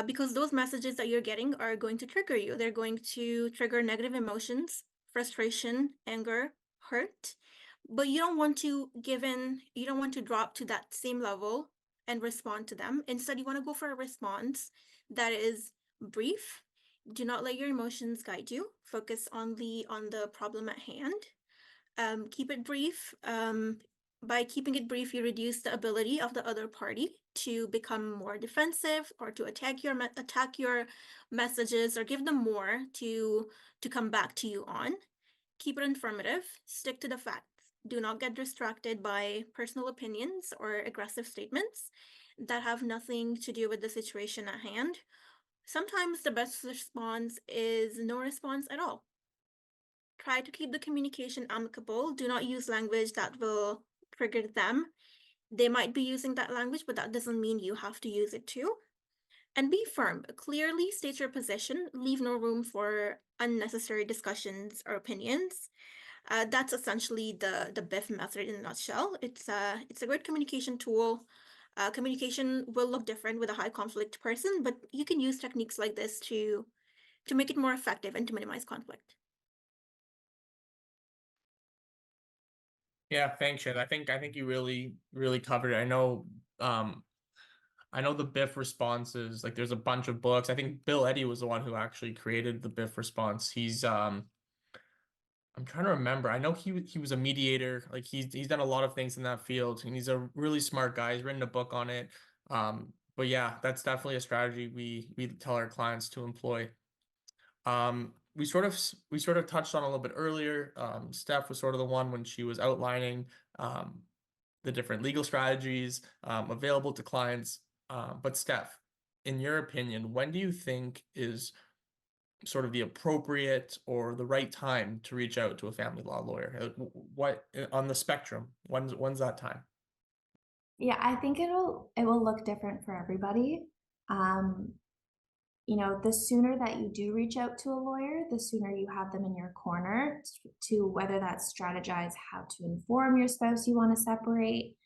Because those messages that you're getting are going to trigger you. They're going to trigger negative emotions, frustration, anger, hurt. But you don't want to give in, you don't want to drop to that same level and respond to them. Instead, you want to go for a response that is brief. Do not let your emotions guide you. Focus on the problem at hand. Keep it brief. By keeping it brief, you reduce the ability of the other party to become more defensive or to attack your messages or give them more to come back to you on. Keep it informative. Stick to the facts. Do not get distracted by personal opinions or aggressive statements that have nothing to do with the situation at hand. Sometimes the best response is no response at all. Try to keep the communication amicable. Do not use language that will trigger them. They might be using that language, but that doesn't mean you have to use it too. And be firm. Clearly state your position. Leave no room for unnecessary discussions or opinions. That's essentially the BIF method in a nutshell. It's a good communication tool. Communication will look different with a high conflict person, but you can use techniques like this to make it more effective and to minimize conflict. Yeah, thanks, Shanza. I think you really covered it. I know the BIF responses, like there's a bunch of books. I think Bill Eddy was the one who actually created the BIF response. He's I'm trying to remember. I know he was a mediator. Like he's done a lot of things in that field, and he's a really smart guy. He's written a book on it. But yeah, that's definitely a strategy we tell our clients to employ. We sort of touched on a little bit earlier. Steph was sort of the one when she was outlining the different legal strategies available to clients. But Steph, in your opinion, when do you think is sort of the appropriate or the right time to reach out to a family law lawyer? What on the spectrum? When's that time? Yeah, I think it will look different for everybody. The sooner that you do reach out to a lawyer, the sooner you have them in your corner to whether that's strategize how to inform your spouse you want to separate.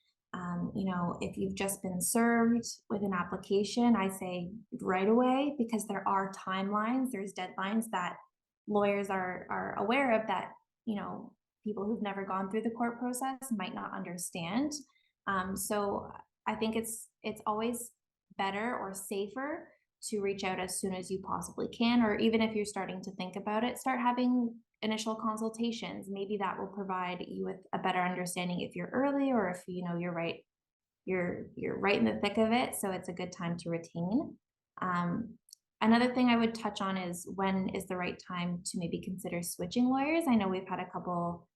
If you've just been served with an application, I say right away, because there are timelines, there's deadlines that lawyers are aware of that, people who've never gone through the court process might not understand. So I think it's always better or safer to reach out as soon as you possibly can, or even if you're starting to think about it, start having initial consultations. Maybe that will provide you with a better understanding if you're early or if you're right in the thick of it, so it's a good time to retain. Another thing I would touch on is when is the right time to maybe consider switching lawyers. I know we've had a couple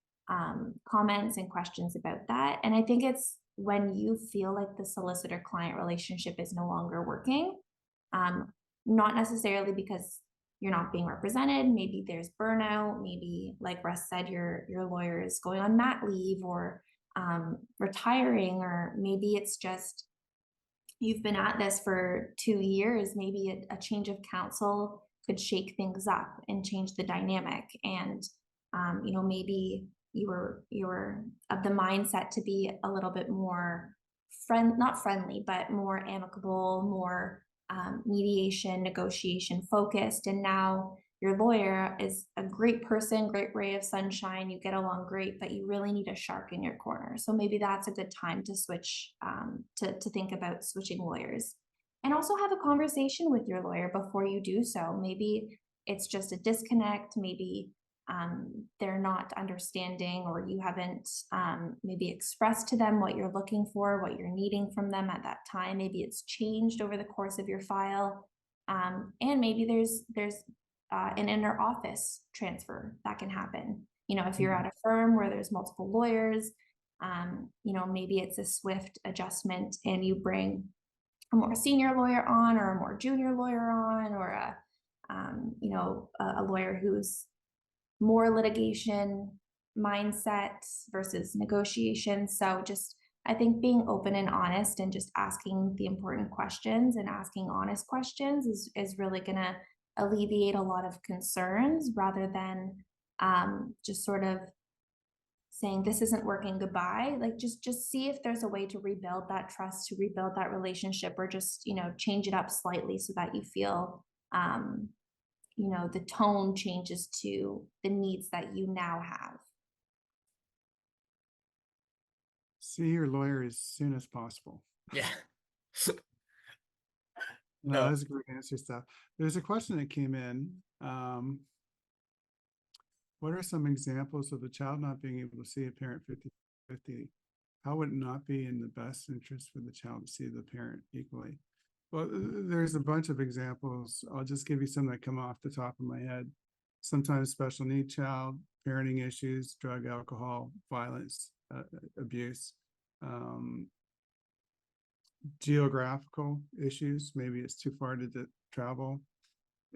comments and questions about that. And I think it's when you feel like the solicitor-client relationship is no longer working, not necessarily because you're not being represented. Maybe there's burnout. Maybe, like Russ said, your lawyer is going on mat leave or retiring, or maybe it's just you've been at this for 2 years. Maybe a change of counsel could shake things up and change the dynamic. And maybe you were of the mindset to be a little bit more not friendly, but more amicable, more mediation, negotiation focused. And now your lawyer is a great person, great ray of sunshine. You get along great, but you really need a shark in your corner. So maybe that's a good time to switch, to think about switching lawyers. And also have a conversation with your lawyer before you do so. Maybe it's just a disconnect. Maybe they're not understanding, or you haven't maybe expressed to them what you're looking for, what you're needing from them at that time. Maybe it's changed over the course of your file. And maybe there's an inner office transfer that can happen. If you're at a firm where there's multiple lawyers, maybe it's a swift adjustment and you bring a more senior lawyer on, or a more junior lawyer on, or a lawyer who's more litigation mindset versus negotiation. So I think being open and honest and just asking the important questions and asking honest questions is really going to alleviate a lot of concerns, rather than just sort of saying this isn't working, goodbye. Like just see if there's a way to rebuild that trust, to rebuild that relationship, or just change it up slightly so that you feel the tone changes to the needs that you now have. See your lawyer as soon as possible. Yeah. No, that's a great answer, stuff. There's a question that came in. What are some examples of the child not being able to see a parent 50-50? How would it not be in the best interest for the child to see the parent equally? Well, there's a bunch of examples. I'll just give you some that come off the top of my head. Sometimes special need child, parenting issues, drug, alcohol, violence, abuse, geographical issues. Maybe it's too far to travel.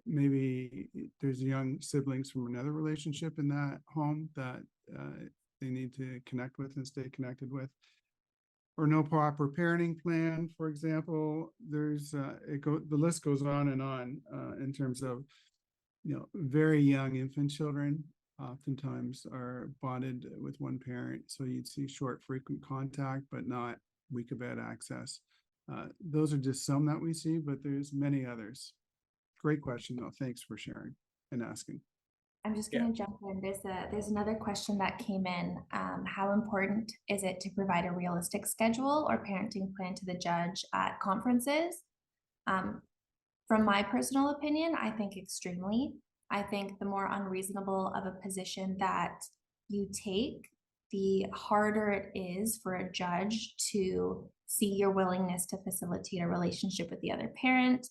Maybe there's young siblings from another relationship in that home that they need to connect with and stay connected with. Or no proper parenting plan, for example. There's the list goes on in terms of very young infant children oftentimes are bonded with one parent, so you'd see short frequent contact but not week of bed access. Those are just some that we see, but there's many others. Great question though. Thanks for sharing and asking. I'm just going to jump in. There's another question that came in. How important is it to provide a realistic schedule or parenting plan to the judge at conferences? From my personal opinion, I think extremely. I think the more unreasonable of a position that you take, the harder it is for a judge to see your willingness to facilitate a relationship with the other parent.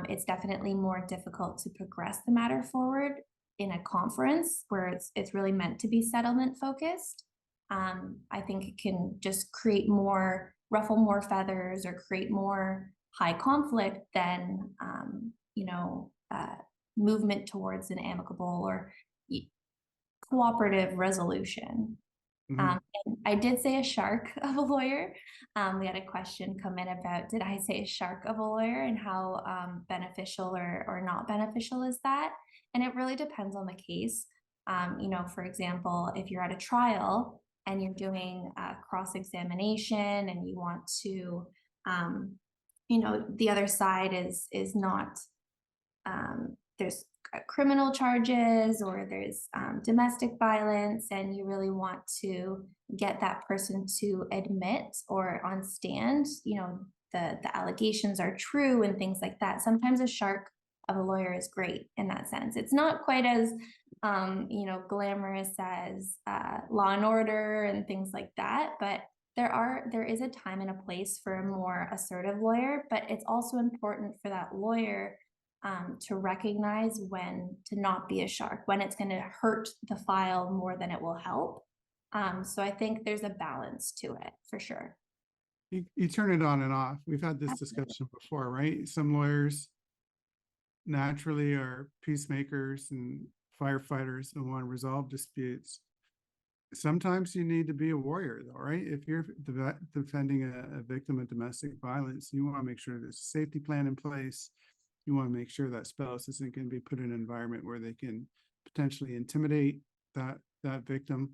It's definitely more difficult to progress the matter forward in a conference where it's really meant to be settlement focused. I think it can just ruffle more feathers or create more high conflict than movement towards an amicable or cooperative resolution. And I did say a shark of a lawyer. We had a question come in about, did I say a shark of a lawyer, and how beneficial or not beneficial is that? And it really depends on the case. For example, if you're at a trial and you're doing cross-examination and you want to, the other side is not, there's criminal charges or there's domestic violence, and you really want to get that person to admit or on stand, the allegations are true and things like that. Sometimes a shark of a lawyer is great in that sense. It's not quite as glamorous as Law and Order and things like that, but there is a time and a place for a more assertive lawyer. But it's also important for that lawyer to recognize when to not be a shark, when it's going to hurt the file more than it will help. So I think there's a balance to it for sure. You turn it on and off. We've had this Absolutely. discussion before, right? Some lawyers naturally are peacemakers and firefighters and want to resolve disputes. Sometimes you need to be a warrior, though, right? If you're defending a victim of domestic violence, you want to make sure there's a safety plan in place. You want to make sure that spouse isn't going to be put in an environment where they can potentially intimidate that victim.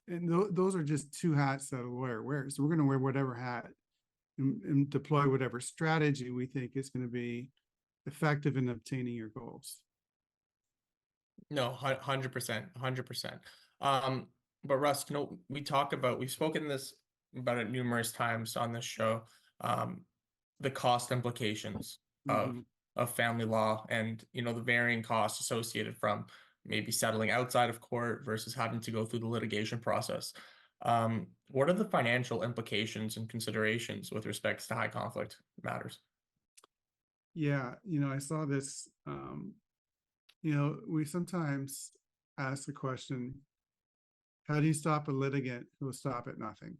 And those are just two hats that a lawyer wears. So we're going to wear whatever hat and deploy whatever strategy we think is going to be effective in obtaining your goals. No, 100%, 100%. But Russ, we've spoken about it numerous times on this show. The cost implications of family law, and the varying costs associated from maybe settling outside of court versus having to go through the litigation process. What are the financial implications and considerations with respect to high conflict matters? Yeah, I saw this. We sometimes ask the question, how do you stop a litigant who will stop at nothing,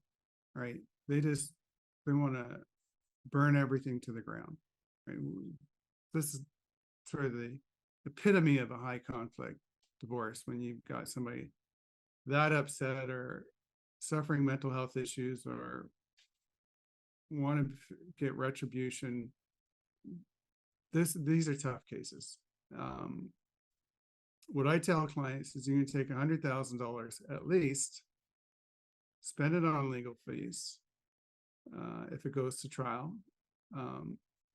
right? They want to burn everything to the ground, right? This is sort of the epitome of a high conflict divorce, when you've got somebody that upset or suffering mental health issues or want to get retribution. These are tough cases. What I tell clients is, you're going to take $100,000 at least, spend it on legal fees if it goes to trial.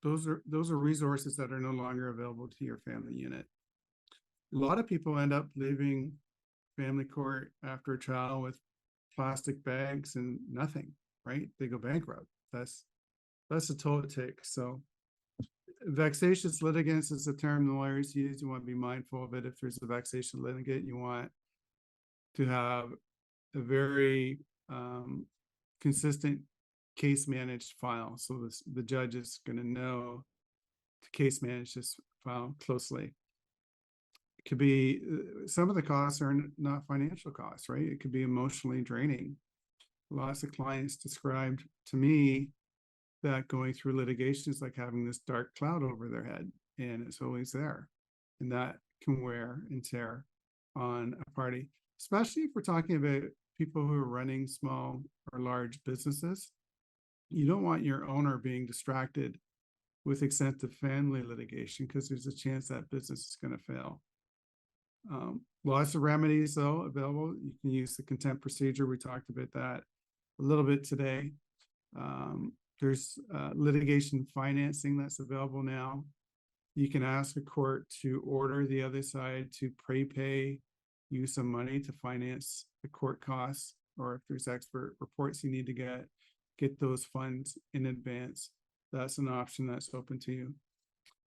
Those are resources that are no longer available to your family unit. A lot of people end up leaving family court after a trial with plastic bags and nothing, right? They go bankrupt. That's the toll it takes. So vexatious litigants is a term the lawyers use. You want to be mindful of it. If there's a vexatious litigant, you want to have a very consistent case managed file. So the judge is going to know to case manage this file closely. It could be, some of the costs are not financial costs, right? It could be emotionally draining. Lots of clients described to me that going through litigation is like having this dark cloud over their head, and it's always there. And that can wear and tear on a party, especially if we're talking about people who are running small or large businesses. You don't want your owner being distracted with extensive family litigation, because there's a chance that business is going to fail. Lots of remedies, though, available. You can use the contempt procedure. We talked about that a little bit today. There's litigation financing that's available now. You can ask a court to order the other side to prepay you some money to finance the court costs, or if there's expert reports you need to get those funds in advance. That's an option that's open to you.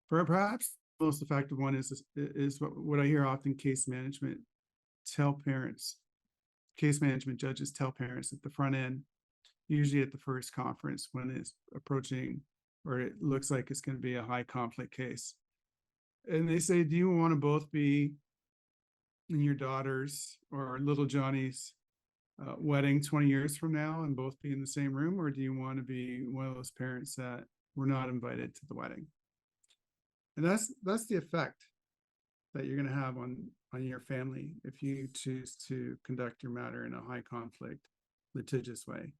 Perhaps the most effective one is what I hear often: case management judges tell parents at the front end, usually at the first conference when it's approaching, or it looks like it's going to be a high conflict case. And they say, do you want to both be in your daughter's or little Johnny's wedding 20 years from now and both be in the same room? Or do you want to be one of those parents that were not invited to the wedding? And that's the effect that you're going to have on your family if you choose to conduct your matter in a high conflict litigious way.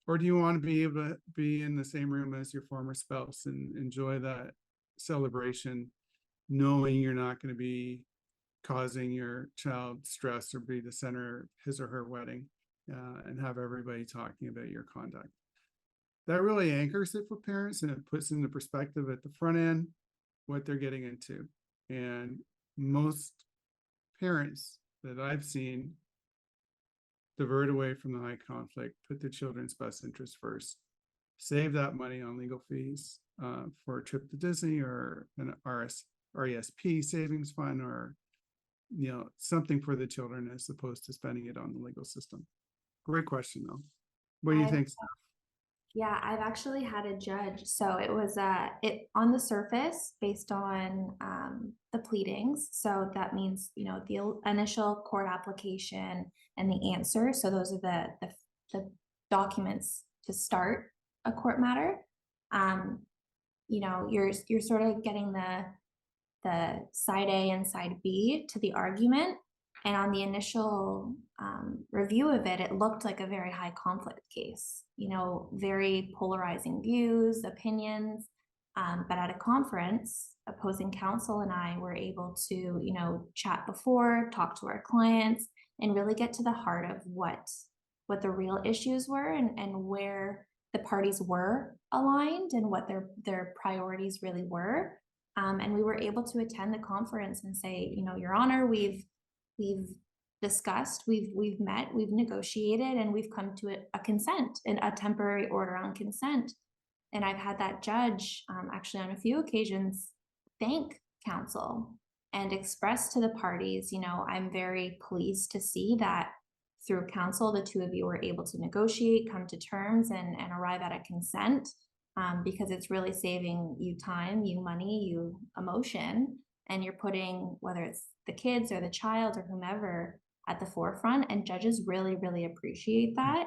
Or do you want to be able to be in the same room as your former spouse and enjoy that celebration, knowing you're not going to be causing your child stress or be the center of his or her wedding, and have everybody talking about your conduct? That really anchors it for parents, and it puts into perspective at the front end what they're getting into. And most parents that I've seen divert away from the high conflict, put their children's best interest first, save that money on legal fees for a trip to Disney or an RESP savings fund, or something for the children, as opposed to spending it on the legal system. Great question, though. What do you think? Yeah, I've actually had a judge. So it was it on the surface based on the pleadings. So that means, you know, the initial court application and the answer. So those are the documents to start a court matter. You know, you're sort of getting the side A and side B to the argument. And on the initial review of it, it looked like a very high conflict case, you know, very polarizing views, opinions. But at a conference, opposing counsel and I were able to, you know, chat before, talk to our clients, and really get to the heart of what the real issues were and where the parties were aligned and what their priorities really were. And we were able to attend the conference and say, you know, Your Honor, we've discussed, we've met, we've negotiated, and we've come to a consent, and a temporary order on consent. And I've had that judge actually on a few occasions thank counsel and express to the parties, you know, I'm very pleased to see that through counsel, the two of you were able to negotiate, come to terms, and arrive at a consent, because it's really saving you time, you money, you emotion, and you're putting whether it's the kids or the child or whomever at the forefront. And judges really, really appreciate that.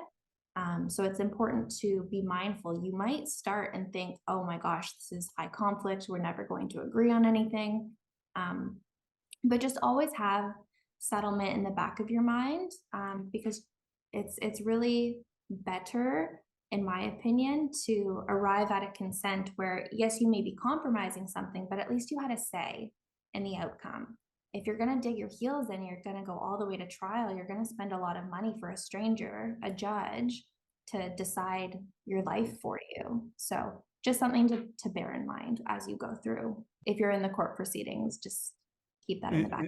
So it's important to be mindful. You might start and think, oh my gosh, this is high conflict. We're never going to agree on anything. But just always have settlement in the back of your mind, because it's really better, in my opinion, to arrive at a consent where, yes, you may be compromising something, but at least you had a say in the outcome. If you're going to dig your heels in, you're going to go all the way to trial, you're going to spend a lot of money for a stranger, a judge, to decide your life for you. So just something to bear in mind as you go through. If you're in the court proceedings, just keep that in the back.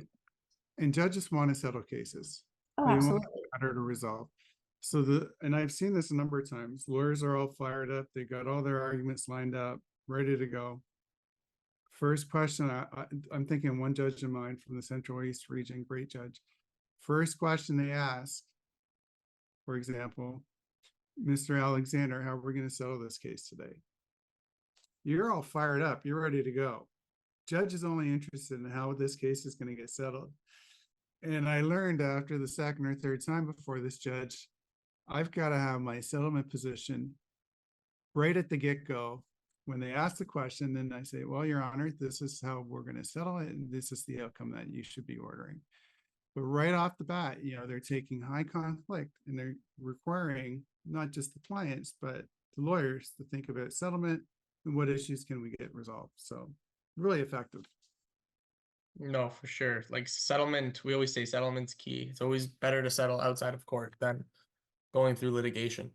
And judges want to settle cases. Oh, They want absolutely. a matter to resolve. So and I've seen this a number of times. Lawyers are all fired up. They got all their arguments lined up, ready to go. First question, I'm thinking one judge in mind from the Central East region, great judge. First question they ask, for example, Mr. Alexander, how are we going to settle this case today? You're all fired up. You're ready to go. Judge is only interested in how this case is going to get settled. And I learned after the second or third time before this judge, I've got to have my settlement position right at the get-go. When they ask the question, then I say, well, Your Honor, this is how we're going to settle it, and this is the outcome that you should be ordering. But right off the bat, you know, they're taking high conflict and they're requiring not just the clients, but the lawyers to think about settlement and what issues can we get resolved. So really effective. No, for sure. Like settlement, we always say settlement's key. It's always better to settle outside of court than going through litigation.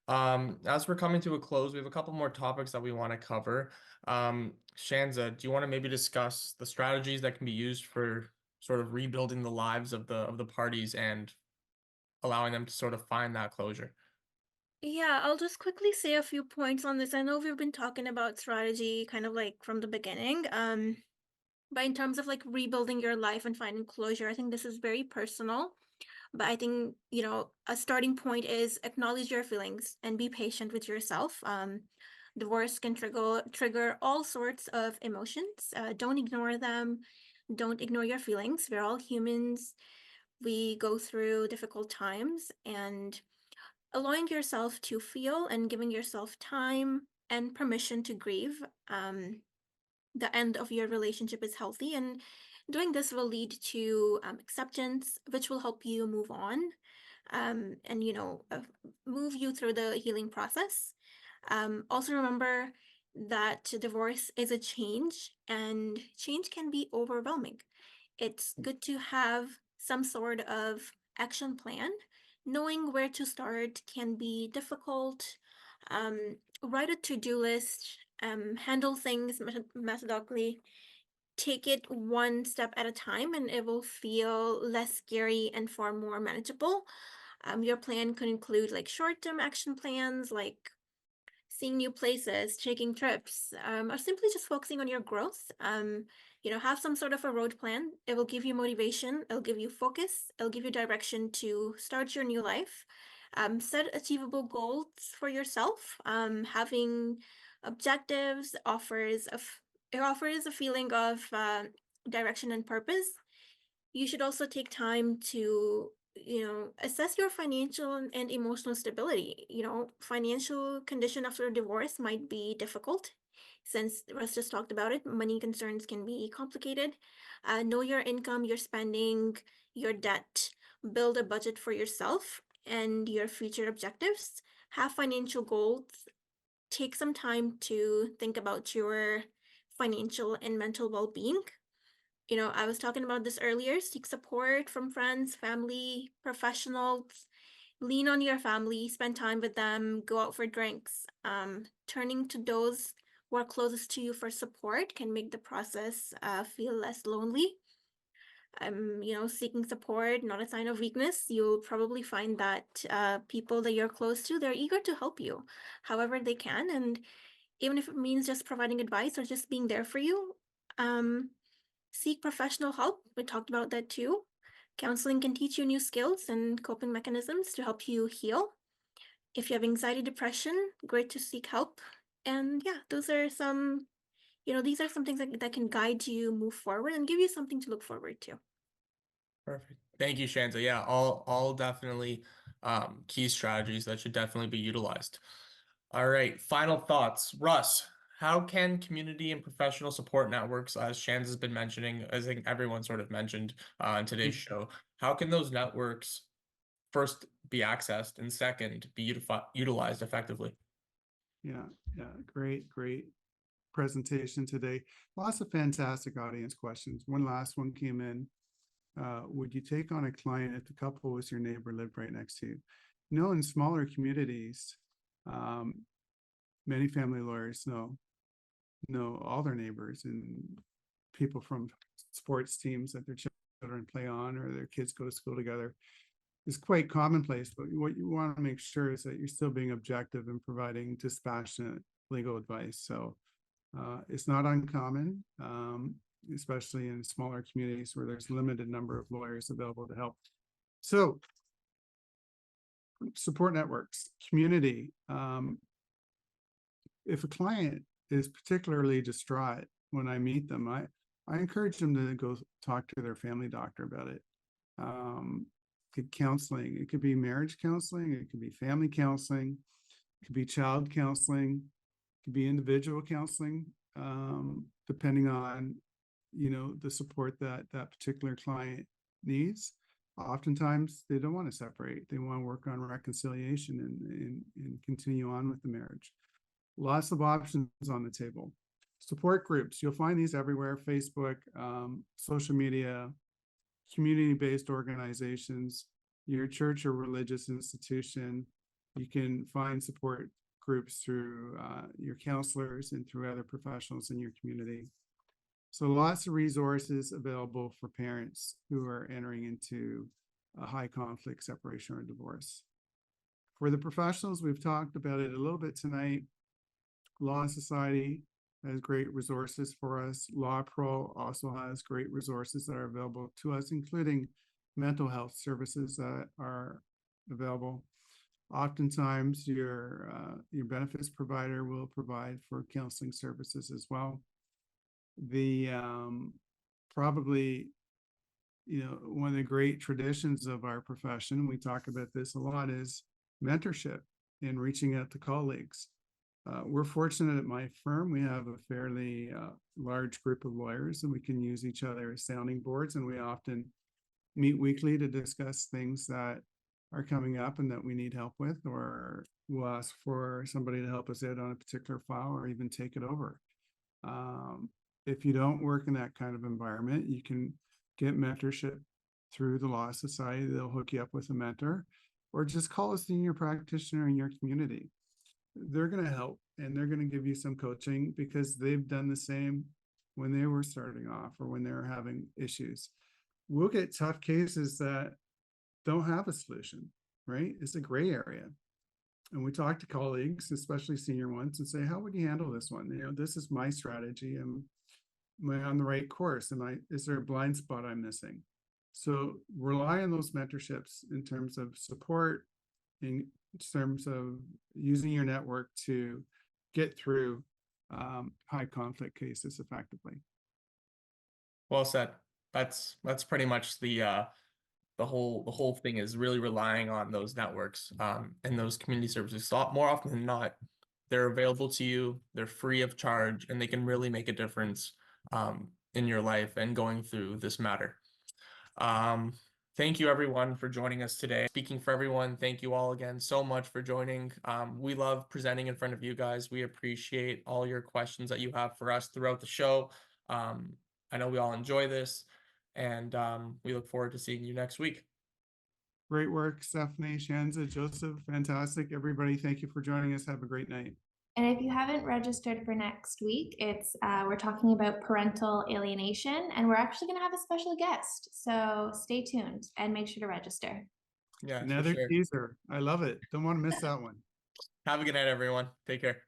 As we're coming to a close, we have a couple more topics that we want to cover. Shanza, do you want to maybe discuss the strategies that can be used for sort of rebuilding the lives of the parties and allowing them to sort of find that closure? Yeah, I'll just quickly say a few points on this. I know we've been talking about strategy kind of like from the beginning. But in terms of like rebuilding your life and finding closure, I think this is very personal. But I think, you know, a starting point is acknowledge your feelings and be patient with yourself. Divorce can trigger all sorts of emotions. Don't ignore them. Don't ignore your feelings. We're all humans. We go through difficult times, and allowing yourself to feel and giving yourself time and permission to grieve the end of your relationship is healthy, and doing this will lead to acceptance, which will help you move on, and you know, move you through the healing process. Also remember that divorce is a change, and change can be overwhelming. It's good to have some sort of action plan. Knowing where to start can be difficult. Write a to-do list, handle things methodically, take it one step at a time, and it will feel less scary and far more manageable. Your plan could include like short-term action plans, like seeing new places, taking trips, or simply just focusing on your growth. You know, have some sort of a road plan. It will give you motivation, it'll give you focus, it'll give you direction to start your new life. Set achievable goals for yourself. Having objectives it offers a feeling of direction and purpose. You should also take time to, assess your financial and emotional stability. Financial condition after a divorce might be difficult. Since Russ just talked about it, money concerns can be complicated. Know your income, your spending, your debt. Build a budget for yourself and your future objectives. Have financial goals. Take some time to think about your financial and mental well-being. I was talking about this earlier. Seek support from friends, family, professionals. Lean on your family, spend time with them, go out for drinks. Turning to those who are closest to you for support can make the process feel less lonely. Seeking support, not a sign of weakness. You'll probably find that people that you're close to, they're eager to help you however they can. And even if it means just providing advice or just being there for you, seek professional help. We talked about that too. Counseling can teach you new skills and coping mechanisms to help you heal. If you have anxiety, depression, great to seek help. And yeah, those are some, these are some things that can guide you move forward and give you something to look forward to. Perfect. Thank you, Shanza. Yeah, all definitely key strategies that should definitely be utilized. All right, final thoughts. Russ, how can community and professional support networks, as Shanza's been mentioning, as I think everyone sort of mentioned in today's show, how can those networks first be accessed and second be utilized effectively? Yeah, great presentation today. Lots of fantastic audience questions. One last one came in. Would you take on a client if the couple was your neighbor, lived right next to you? In smaller communities, many family lawyers know all their neighbors and people from sports teams that their children play on or their kids go to school together. Is quite commonplace, but what you want to make sure is that you're still being objective and providing dispassionate legal advice. So it's not uncommon, especially in smaller communities where there's limited number of lawyers available to help. So support networks, community. If a client is particularly distraught when I meet them, I encourage them to go talk to their family doctor about it. Counseling, it could be marriage counseling, it could be family counseling, it could be child counseling, it could be individual counseling, depending on the support that particular client needs. Oftentimes they don't want to separate, they want to work on reconciliation and continue on with the marriage. Lots of options on the table. Support groups, you'll find these everywhere: Facebook, social media, community-based organizations, your church or religious institution. You can find support groups through your counselors and through other professionals in your community. So lots of resources available for parents who are entering into a high conflict separation or divorce. For the professionals, we've talked about it a little bit tonight. Law Society has great resources for us. Law Pro also has great resources that are available to us, including mental health services that are available. Oftentimes, your benefits provider will provide for counseling services as well. The probably one of the great traditions of our profession, we talk about this a lot, is mentorship and reaching out to colleagues. We're fortunate at my firm, we have a fairly large group of lawyers, and we can use each other as sounding boards, and we often meet weekly to discuss things that are coming up and that we need help with, or we'll ask for somebody to help us out on a particular file or even take it over. If you don't work in that kind of environment, you can get mentorship through the Law Society. They'll hook you up with a mentor, or just call a senior practitioner in your community. They're going to help, and they're going to give you some coaching because they've done the same when they were starting off or when they were having issues. We'll get tough cases that don't have a solution, right? It's a gray area. And we talk to colleagues, especially senior ones, and say, how would you handle this one? This is my strategy. Am I on the right course? Is there a blind spot I'm missing? So rely on those mentorships in terms of support, in terms of using your network to get through high conflict cases effectively. Well said. That's pretty much the whole thing is really relying on those networks and those community services. So more often than not, they're available to you, they're free of charge, and they can really make a difference in your life and going through this matter. Thank you everyone for joining us today. Speaking for everyone, thank you all again so much for joining. We love presenting in front of you guys. We appreciate all your questions that you have for us throughout the show. I know we all enjoy this, and we look forward to seeing you next week. Great work, Stephanie, Shanza, Joseph. Fantastic. Everybody, thank you for joining us. Have a great night. And if you haven't registered for next week, it's we're talking about parental alienation, and we're actually going to have a special guest. So stay tuned and make sure to register. Yeah, for Another sure. teaser. I love it. Don't want to miss that one. Have a good night, everyone. Take care.